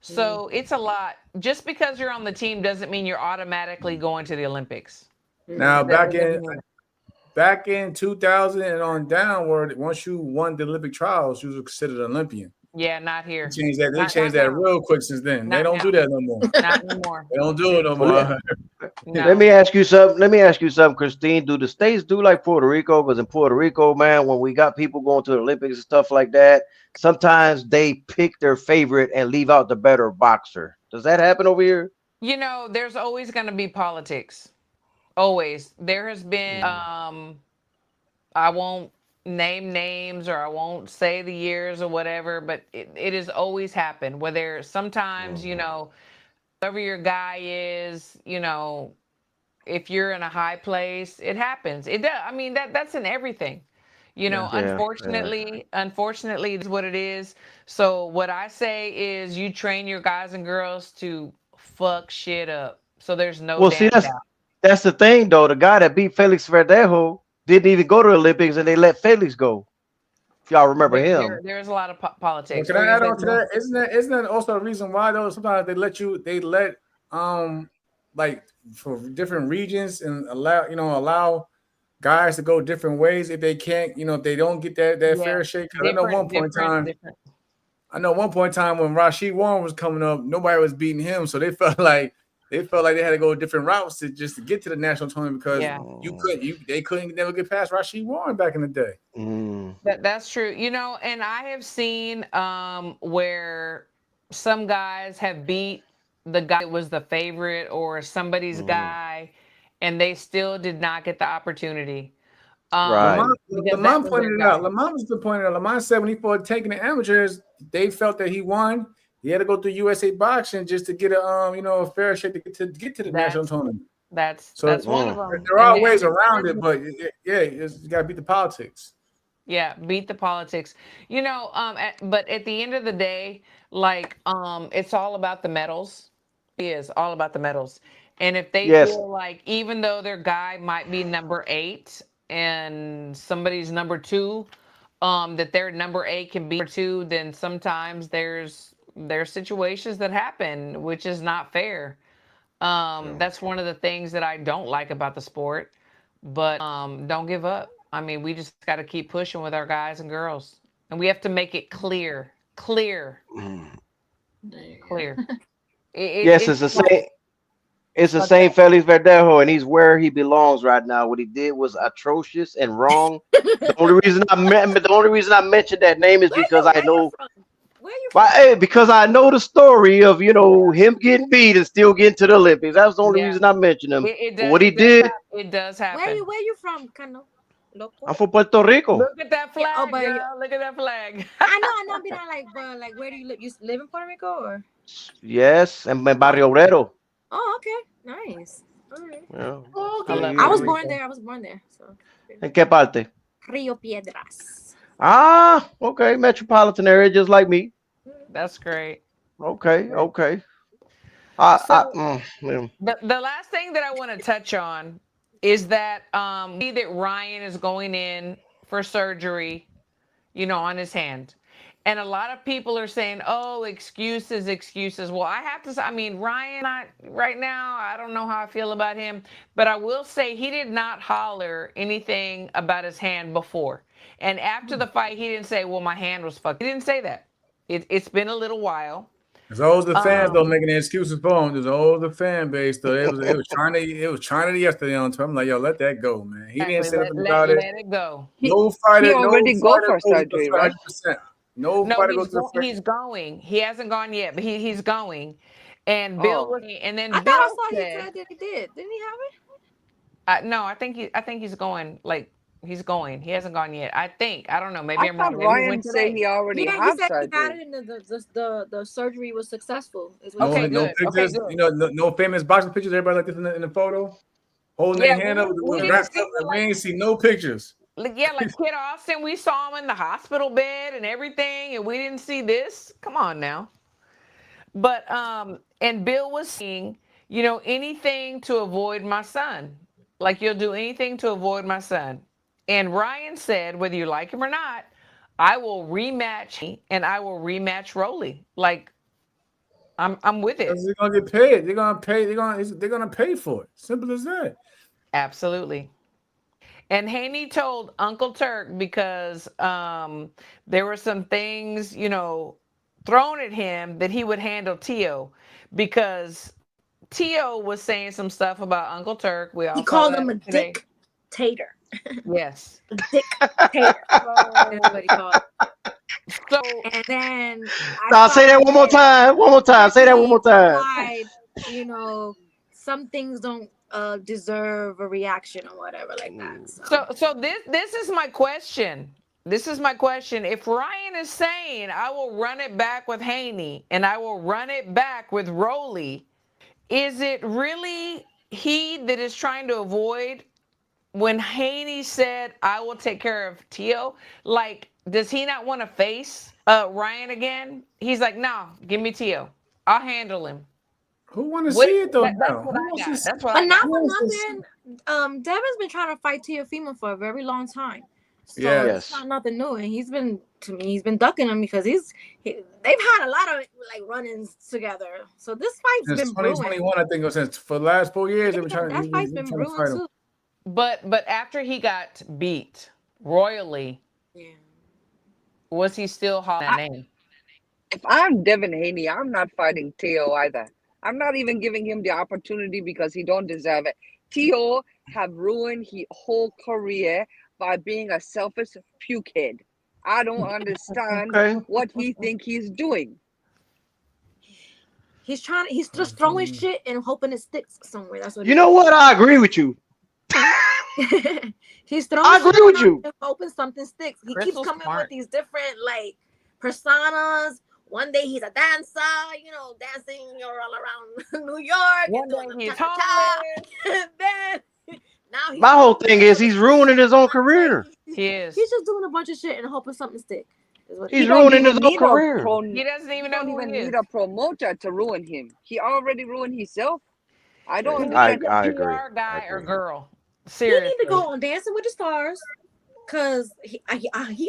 So it's a lot. Just because you're on the team doesn't mean you're automatically going to the Olympics. Now That doesn't mean it. back in 2000 and on downward, once you won the Olympic trials, you was considered an Olympian. Yeah, not They here. changed that. They Not changed that now. real quick since then. They Not don't now. do that no more. Not anymore. They don't do it no Well, more. let No. me ask you something. Let me ask you something, Christine. Do the states do like Puerto Rico? Because in Puerto Rico, man, when we got people going to the Olympics and stuff like that, sometimes they pick their favorite and leave out the better boxer. Does that happen over here? There's always going to be politics. Always. There has been I won't name names or I won't say the years or whatever, but it has always happened where there sometimes, whoever your guy is, if you're in a high place, it happens. It does. I mean, that's in everything. Yeah. Unfortunately, is what it is. So what I say is you train your guys and girls to fuck shit up. So there's no Well, see, damn doubt. that's the thing, though. The guy that beat Felix Verdejo didn't even go to the Olympics, and they let Felix go. If y'all remember him. There's a lot of politics. Well, can I add on to that? Isn't that also a reason why though? Sometimes they let like for different regions and allow guys to go different ways if they can't, if they don't get that fair shake. I know one point in time when Rashid Warren was coming up, nobody was beating him, so they felt like they had to go different routes to get to the national tournament because they couldn't never get past Rashid Warren back in the day. That's true. And I have seen where some guys have beat the guy that was the favorite or somebody's guy, and they still did not get the opportunity. Right. Lamont pointed it out. Lamont said when he fought taking the amateurs, they felt that he won. He had to go through USA Boxing just to get a fair shake to get to the national tournament. That's one of them. There are ways around it, but you got to beat the politics. Yeah, beat the politics. But at the end of the day, it's all about the medals. It is all about the medals. And if they feel like even though their guy might be number 8 and somebody's number 2, that their number 8 can be number 2, then sometimes there's situations that happen, which is not fair. That's one of the things that I don't like about the sport, but don't give up. I mean, we just got to keep pushing with our guys and girls, and we have to make it clear. Yes, it's the same. It's the same Felix Verdejo, and he's where he belongs right now. What he did was atrocious and wrong. The only reason I mentioned that name is because I know. Because I know the story of him getting beat and still getting to the Olympics. That's the only reason I mentioned him. What he did. It does happen. Where you from, Cano? I'm from Puerto Rico. Look at that flag. Look at that flag. I know. I'm being like, where do you live? You live in Puerto Rico or? Yes, in Barrio Obrero. Oh, okay, nice. All right. Yeah. Okay. I was born there. So. ¿En qué parte? Rio Piedras. Ah, okay, metropolitan area, just like me. That's great. Okay. The last thing that I want to touch on is that that Ryan is going in for surgery, on his hand. And a lot of people are saying, oh, excuses. Well, I have to say, Ryan, right now, I don't know how I feel about him, but I will say he did not holler anything about his hand before. And after the fight, he didn't say, well, my hand was fucked. He didn't say that. It's been a little while. There's always the fans though making the excuses for him. There's always the fan base though. It was China yesterday on Twitter. I'm like, yo, let that go, man. He didn't say nothing about it. Let it go. No fighter. He already go for surgery, right? 100%. No fighter goes to he's going. He hasn't gone yet, but he's going. And Bill was, and then I Bill thought I saw said, he said that he did. Didn't he have it? No, I think he's going. He's going. He hasn't gone yet. I don't know. Maybe I'm thought wrong. Maybe Ryan said he already had he said surgery. he got it and the surgery was successful. Okay, no good. pictures. Okay, good. No famous boxing pictures. Everybody like this in the photo, holding their hand up with wrapped up. We ain't see no pictures. Yeah, like Kid Austin, we saw him in the hospital bed and everything, and we didn't see this. Come on now. But and Bill was saying, anything to avoid my son. Like you'll do anything to avoid my son. And Ryan said, whether you like him or not, I will rematch and I will rematch Rolly. Like I'm with it. They're gonna get paid. They're gonna pay. They're gonna pay for it. Simple as that. Absolutely. And Haney told Uncle Turk because there were some things, thrown at him that he would handle Tio, because Tio was saying some stuff about Uncle Turk. He called him a dictator. Yes. Dictator. That's what he called. So, and then say that one more time. Say that one more time. Some things don't deserve a reaction or whatever like that. So this is my question. If Ryan is saying I will run it back with Haney and I will run it back with Rolly, is it really he that is trying to avoid when Haney said I will take care of Tio? Like, does he not want to face Ryan again? He's like, no, give me Tio. I'll handle him. Who want to see it though? But not for nothing. Devin's been trying to fight Teofimo for a very long time. So Yes. it's not nothing new, and he's been ducking him because they've had a lot of like run-ins together. So this fight's Since been brewing. 2021, I think, since for the last 4 years, they've been trying That fight's been to brewing fight him. too. But after he got beat royally, was he still holding that name? If I'm Devin Haney, I'm not fighting Teo either. I'm not even giving him the opportunity because he don't deserve it. Teo have ruined his whole career by being a selfish pukehead. I don't understand what he think he's doing. He's just throwing shit and hoping it sticks somewhere. That's what. You know what? I agree with you. He's throwing. I agree with you. And hoping something sticks. He Crystal's keeps coming smart. with these different like personas. One day he's a dancer, dancing all around New York. One day he's homeless. And then now My whole thing is he's ruining his own career. He is. He's just doing a bunch of shit and hoping something sticks. He's ruining his own career. He doesn't even know who he is. Need a promoter to ruin him. He already ruined himself. I don't understand. I agree. PR guy or girl. He Seriously. need to go on Dancing with the Stars because he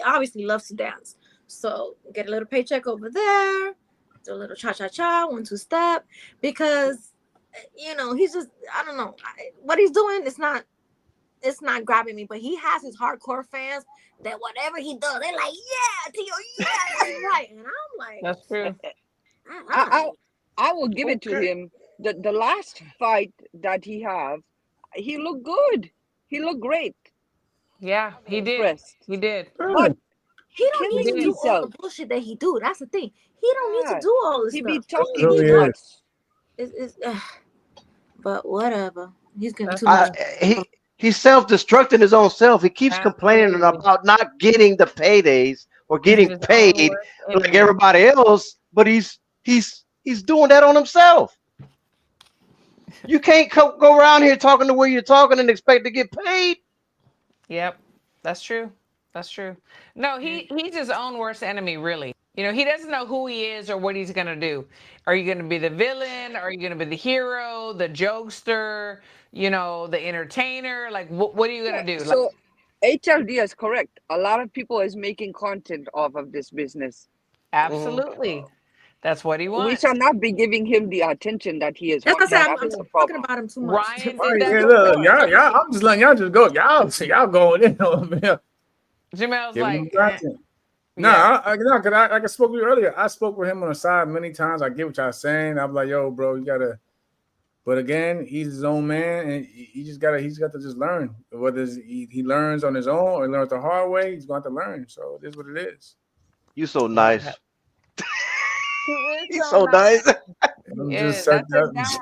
obviously loves to dance. So get a little paycheck over there, do a little cha-cha-cha, 1-2 step, because he's just, I don't know what he's doing. It's not grabbing me, but he has his hardcore fans that whatever he does, they're like, yeah, Tio, yeah, that's right. And I'm like, That's true. I will give it to him. The last fight that he looked good. He looked great. Yeah, he did. Impressed. He did. But he don't need to do all the bullshit that he do. That's the thing. He don't need to do all this he stuff. be talking Really too much. It's but whatever. He's getting too much. He's self-destructing his own self. He keeps complaining about not getting the paydays or getting paid like everybody else, but he's doing that on himself. You can't go around here talking the way you're talking and expect to get paid. Yep, that's true. That's true. No, he's his own worst enemy, really. He doesn't know who he is or what he's going to do. Are you going to be the villain? Are you going to be the hero, the jokester, the entertainer? Like, what are you going to do? So HLD is correct. A lot of people is making content off of this business. Absolutely. That's what he wants. We shall not be giving him the attention that he is. That's what I said. I'm talking about him too much. Ryan Right, did that. yeah, look, y'all, I'm just letting y'all just go. Y'all going in on me. Jamel's Give like, him content. Cause like I spoke with you earlier. I spoke with him on the side many times. I get what y'all saying. I'm like, yo, bro, you gotta. But again, he's his own man, and he's got to just learn. Whether he learns on his own or he learns the hard way, he's going to learn. So it is what it is. You so nice. he's so nice. That's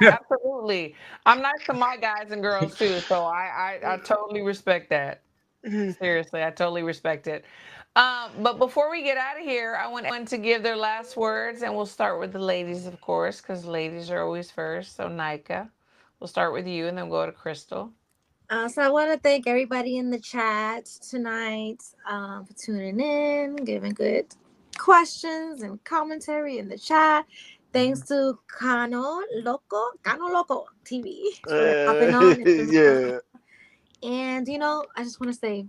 absolutely. I'm nice to my guys and girls too, so I totally respect that. Seriously, I totally respect it. But before we get out of here, I want everyone to give their last words, and we'll start with the ladies, of course, because ladies are always first. So, Nayka, we'll start with you, and then we'll go to Crystal. So I want to thank everybody in the chat tonight for tuning in, giving good questions and commentary in the chat. Thanks to Cano Loco TV for hopping on. Yeah. And I just want to say,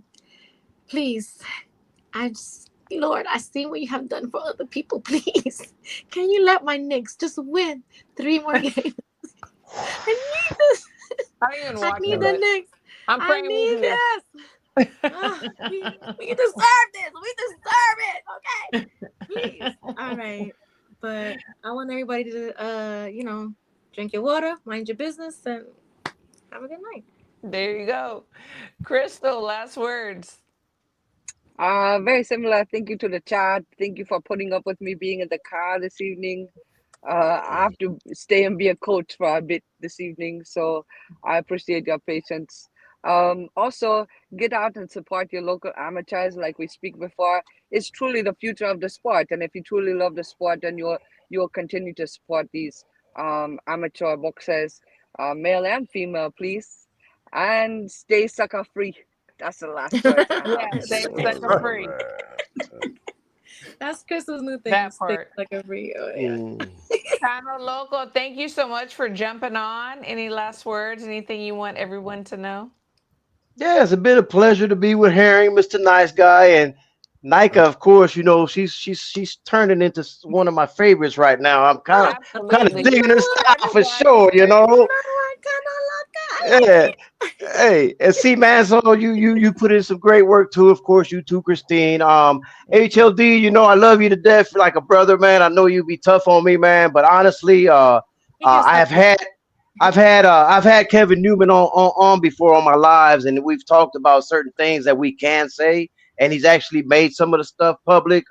please, Lord, I see what you have done for other people. Please, can you let my Knicks just win 3 more games? I need this. I need the Knicks. I'm praying with this. We deserve this. We deserve it. Okay, please. All right, but I want everybody to, drink your water, mind your business, and have a good night. There you go. Crystal, last words. Very similar. Thank you to the chat. Thank you for putting up with me being in the car this evening. I have to stay and be a coach for a bit this evening, so I appreciate your patience. Also, get out and support your local amateurs like we speak before. It's truly the future of the sport, and if you truly love the sport, then you'll continue to support these amateur boxers, male and female, please. And stay sucker free. That's the last word. Yeah, stay sucker free. That's Crystal's new thing. That part. Sucker free. Oh, yeah. Cano Loco, thank you so much for jumping on. Any last words? Anything you want everyone to know? Yeah, it's a bit of pleasure to be with Herring, Mr. Nice Guy, and Nayka. Of course, you know she's turning into one of my favorites right now. I'm kind of Absolutely. digging her style for Everybody. sure. You know, I kind of love that. I like yeah. it. Hey, and see, man, so you put in some great work too. Of course, you too, Christine. HLD, you know I love you to death, like a brother, man. I know you be tough on me, man, but honestly, He gets I have tough. I've had Kevin Newman on before on my lives, and we've talked about certain things that we can say, and he's actually made some of the stuff public.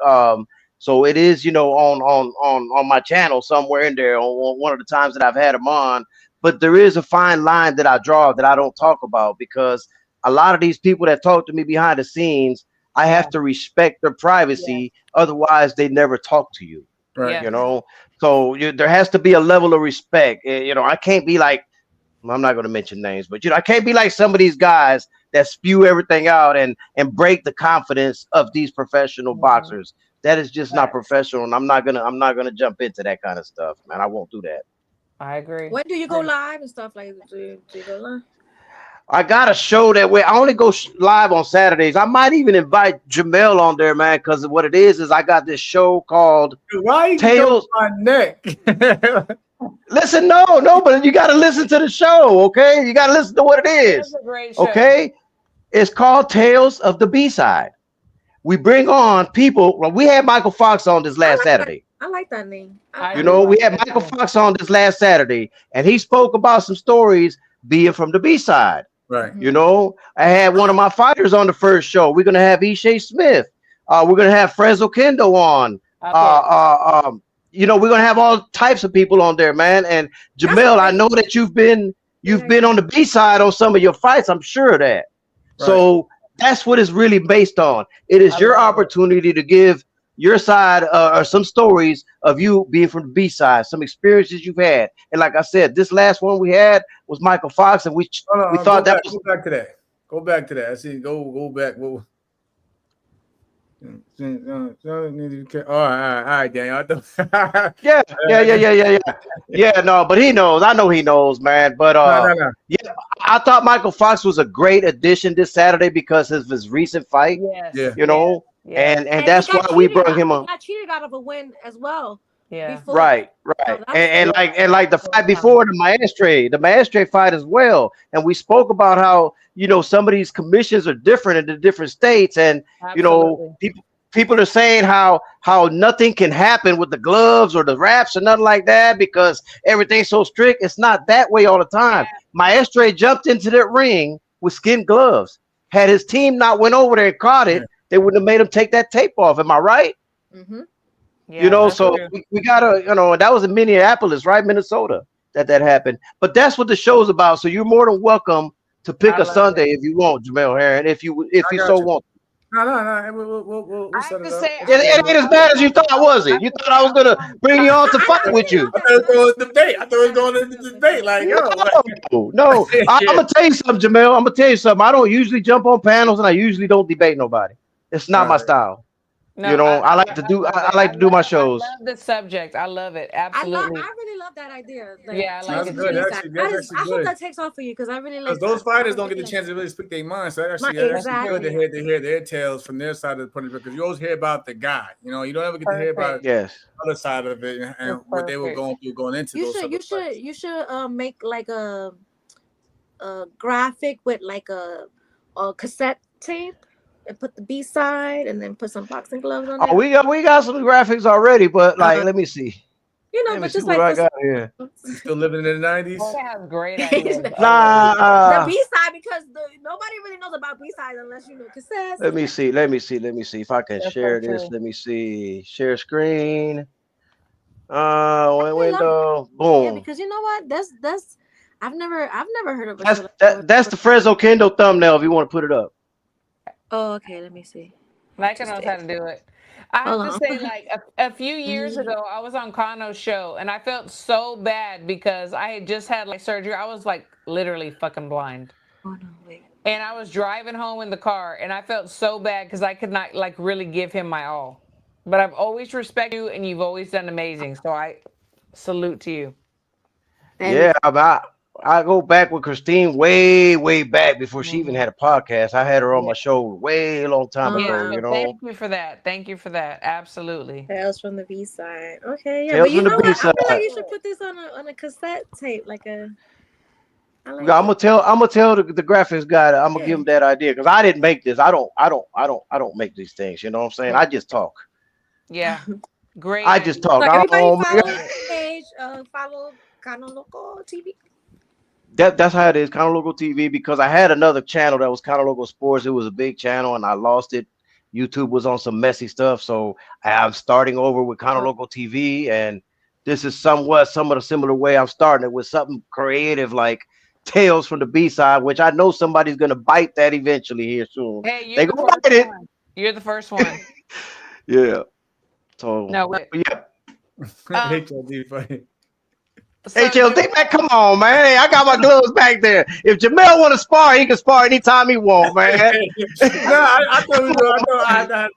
So it is, you know, on my channel somewhere in there on one of the times that I've had him on. But there is a fine line that I draw that I don't talk about because a lot of these people that talk to me behind the scenes, I Yeah. have to respect their Yeah. privacy. Otherwise, they never talk to you. Right. Yeah. You know, so there has to be a level of respect. You know, I can't be like, I'm not going to mention names, but you know, I can't be like some of these guys that spew everything out and break the confidence of these professional Mhm. boxers. That is just not Facts. professional, and I'm not gonna jump into that kind of stuff, man. I won't do that. I agree. When do you go live and stuff like that? Do you go live? I got a show that way. I only go live on Saturdays. I might even invite Jamel on there, man, because what it is I got this show called Dude, why you get Tales. on my neck? Listen, no, but you got to listen to the show, okay? You got to listen to what it That's is, a great show. okay? It's called Tales of the B-Side. We bring on people. Well, we had Michael Fox on this last Saturday. I like that name. I You do know, we like had that Michael too. Fox on this last Saturday, and he spoke about some stories being from the B-Side. Right. You know, I had one of my fighters on the first show. We're gonna have Ishe Smith. We're gonna have Frezzo Kendo on. Okay. You know, we're gonna have all types of people on there, man. And That's Jamel, I great. know that you've been Yeah. on the B side on some of your fights. I'm sure of that. Right. So that's what it's really based on. It is I your love it. opportunity to give your side or some stories of you being from the B side, some experiences you've had. And like I said, this last one we had was Michael Fox, and we Hold on, thought go that back, was go back to that. Go back to that. I see. Go back. Whoa. All right, Daniel. yeah, yeah. No, but he knows. I know he knows, man. But No. yeah, I thought Michael Fox was a great addition this Saturday because of his recent fight. Yes. Yeah. You know, Yeah. and And that's he why got we cheated brought out. him He on. got cheated out of a win as well. Yeah. Before. Right. So that's And like the fight before the Maestre fight as well. And we spoke about how, you know, some of these commissions are different in the different states, and you know, Absolutely. people are saying how nothing can happen with the gloves or the wraps or nothing like that because everything's so strict. It's not that way all the time. Maestre jumped into that ring with skin gloves. Had his team not went over there and caught it, they wouldn't have made him take that tape off. Am I right? Mm-hmm. Yeah, You know, that's so true. we gotta, you know, that was in Minneapolis, right? Minnesota, that happened. But that's what the show's about. So you're more than welcome to pick I a love Sunday it. if you want, Jamel Herring, if I you got so you. want. No. We'll I set have it to up. say, It ain't as bad as you thought, was it? You thought I was gonna bring you on to fight with you. I thought it was going to debate. I thought it was going to debate. Like, yo, No. I'm gonna tell you something, Jamel. I'm gonna tell you something. I don't usually jump on panels, and I usually don't debate nobody. It's not my Right. style. No, You know, I like to I do. love I it. like to do my shows. I love the subject. I love it. Absolutely. I really love that idea. Like, Yeah, I like That's it good. too. That's actually I hope good. that takes off for you because I really like Because those that. fighters don't get the chance to really speak their mind. So that's actually Exactly. good to hear their tales from their side of the point because you always hear about the guy. You know, you don't ever get to hear about Yes. the other side of it and what they were going through going into those. You should make like a graphic with like a cassette tape and put the B side and then put some boxing gloves on Oh, it. we got some graphics already, but like, let me see. You know, Let me but see just what like I got here. You still living in the 90s? They have great ideas. the Nah. B side because nobody really knows about B sides unless you know cassettes. Let me see if I can That's share so this. true. Let me see. Share screen. really Window. Yeah, Boom. because you know what? That's I've never heard of a That's show like that. that's the Frezzo Kendo thumbnail if you want to put it up. Oh, okay. Let me see. Nayka knows how to do it. I have Hold to on. say, like a few years ago, I was on Kano's show, and I felt so bad because I had just had like surgery. I was like literally fucking blind, Oh no, wait. and I was driving home in the car, and I felt so bad because I could not like really give him my all. But I've always respected you, and you've always done amazing. So I salute to you. Yeah, I go back with Christine way back before she even had a podcast. I had her on Yeah. my show way long time Yeah, ago. Yeah, You so know, thank you for that. Thank you for that. Absolutely. Tales from the B side. Okay, yeah, but Tales you from the know what? B I feel like side. you should put this on a cassette tape, like a. I I'm like gonna it. tell the graphics guy. I'm gonna Yeah. give him that idea because I didn't make this. I don't make these things. You know what I'm saying? Yeah. I just talk. Yeah. Great I idea. just talk. So I everybody don't make follow the page. Follow Cano Loco TV. that's how it is. Kind of Local TV because I had another channel that was kind of Local Sports. It was a big channel and I lost it. YouTube was on some messy stuff, so I'm starting over with kind of Local TV, and this is somewhat some of the similar way I'm starting it with something creative like Tales from the B side, which I know somebody's gonna bite that eventually here soon. Hey, you're They the gonna first bite it. one. You're the first one. Yeah. So No, but yeah. HLD funny. so HLD, man, come on, man. Hey, I got my gloves back there. If Jamel want to spar, he can spar anytime he want, man. I thought I had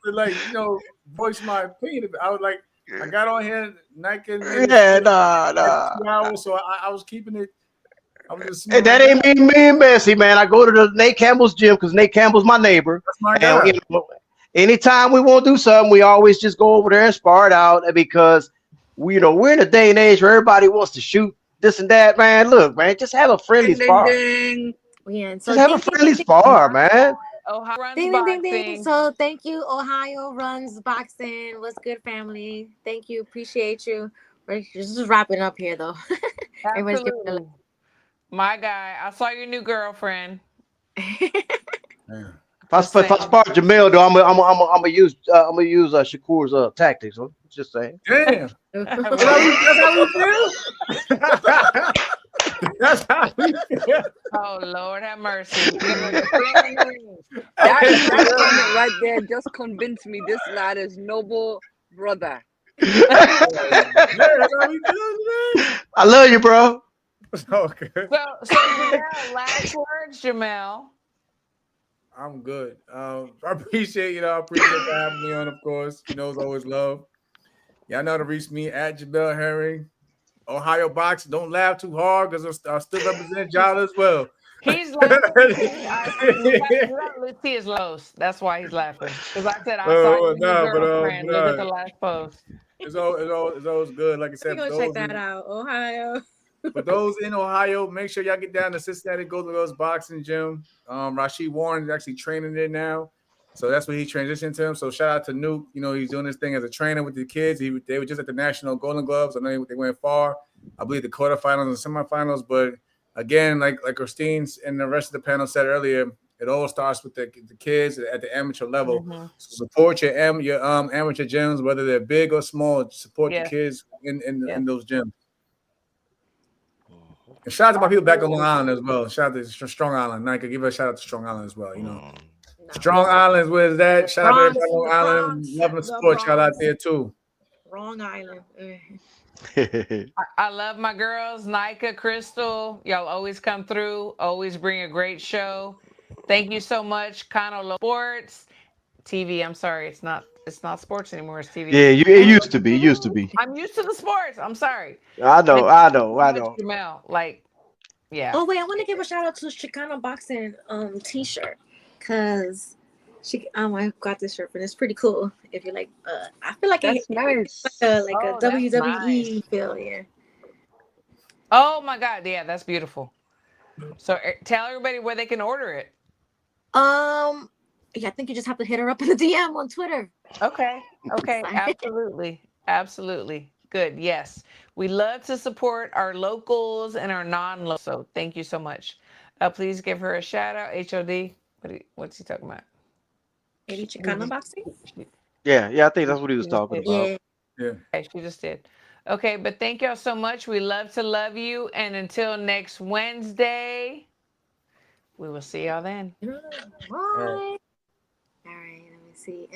to voice my opinion. I was like, I got on here, Nike made Yeah, it nah. 2 hours, so I was keeping it. I was just Hey, that ain't me and Bessie, man. I go to the Nate Campbell's gym because Nate Campbell's my neighbor. That's my And guy. anytime we want to do something, we always just go over there and spar it out because we're in a day and age where everybody wants to shoot this and that, man. Look, man, just have a friendly Ding, ding, spar. ding. Yeah. So Just have a friendly spar, man. Ohio runs Ding, ding, ding, ding. boxing. So thank you, Ohio runs boxing. What's good, family? Thank you, appreciate you. We're just wrapping up here, though. Everybody's giving a Absolutely. My guy, I saw your new girlfriend. Yeah. If I spar Jamel, though, I'm gonna use Shakur's tactics. I'm just saying. Damn. That's how we feel. That's how we feel. Oh Lord, have mercy. That comment right there just convinced me this lad is noble brother. Yeah, that's how we feel, man. I love you, bro. Okay. So Jamel, last words, Jamel. I'm good. I appreciate I appreciate that having me on, of course. It's always love. Y'all know to reach me at Jabel Herring. Ohio Box. Don't laugh too hard because I still represent y'all as well. He's laughing. He is lows. That's why he's laughing. Because I said I saw your new girlfriend. Look at the last post. It's always good. Like I said, Go check that out, Ohio. For those in Ohio, make sure y'all get down to Cincinnati, go to those boxing gym. Rashid Warren is actually training there now. So that's what he transitioned to him. So shout out to Nuke. He's doing this thing as a trainer with the kids. They were just at the National Golden Gloves. I know they went far. I believe the quarterfinals and semifinals. But again, like Christine and the rest of the panel said earlier, it all starts with the kids at the amateur level. Mm-hmm. So support your amateur gyms, whether they're big or small. Support the kids in those gyms. And shout out to my people back on Long Island as well. Shout out to Strong Island. Nayka, give a shout out to Strong Island as well. Strong Island, where's that? Shout out to everybody on Long Island. Loving the support. Shout out there too. Long Island. I love my girls, Nayka, Crystal. Y'all always come through. Always bring a great show. Thank you so much. Kano Sports TV. I'm sorry, it's not sports anymore. It's TV. Yeah, it used to be. I'm used to the sports. I'm sorry. I know. Jamel, yeah. Oh wait, I want to give a shout out to Chicano Boxing T-shirt because I got this shirt and it's pretty cool. If you like, I feel like that's nice. Like a WWE feel, yeah. Oh my God, yeah, that's beautiful. So tell everybody where they can order it. Yeah, I think you just have to hit her up in the DM on Twitter. Okay. Absolutely. Good. Yes. We love to support our locals and our non-locals. So thank you so much. Please give her a shout out. HOD. What's he talking about? Maybe Chicano Boxing? Yeah, I think that's what he was talking about. Yeah. Okay, she just did. Okay, but thank y'all so much. We love to love you. And until next Wednesday, we will see y'all then. Bye. All right, let me see.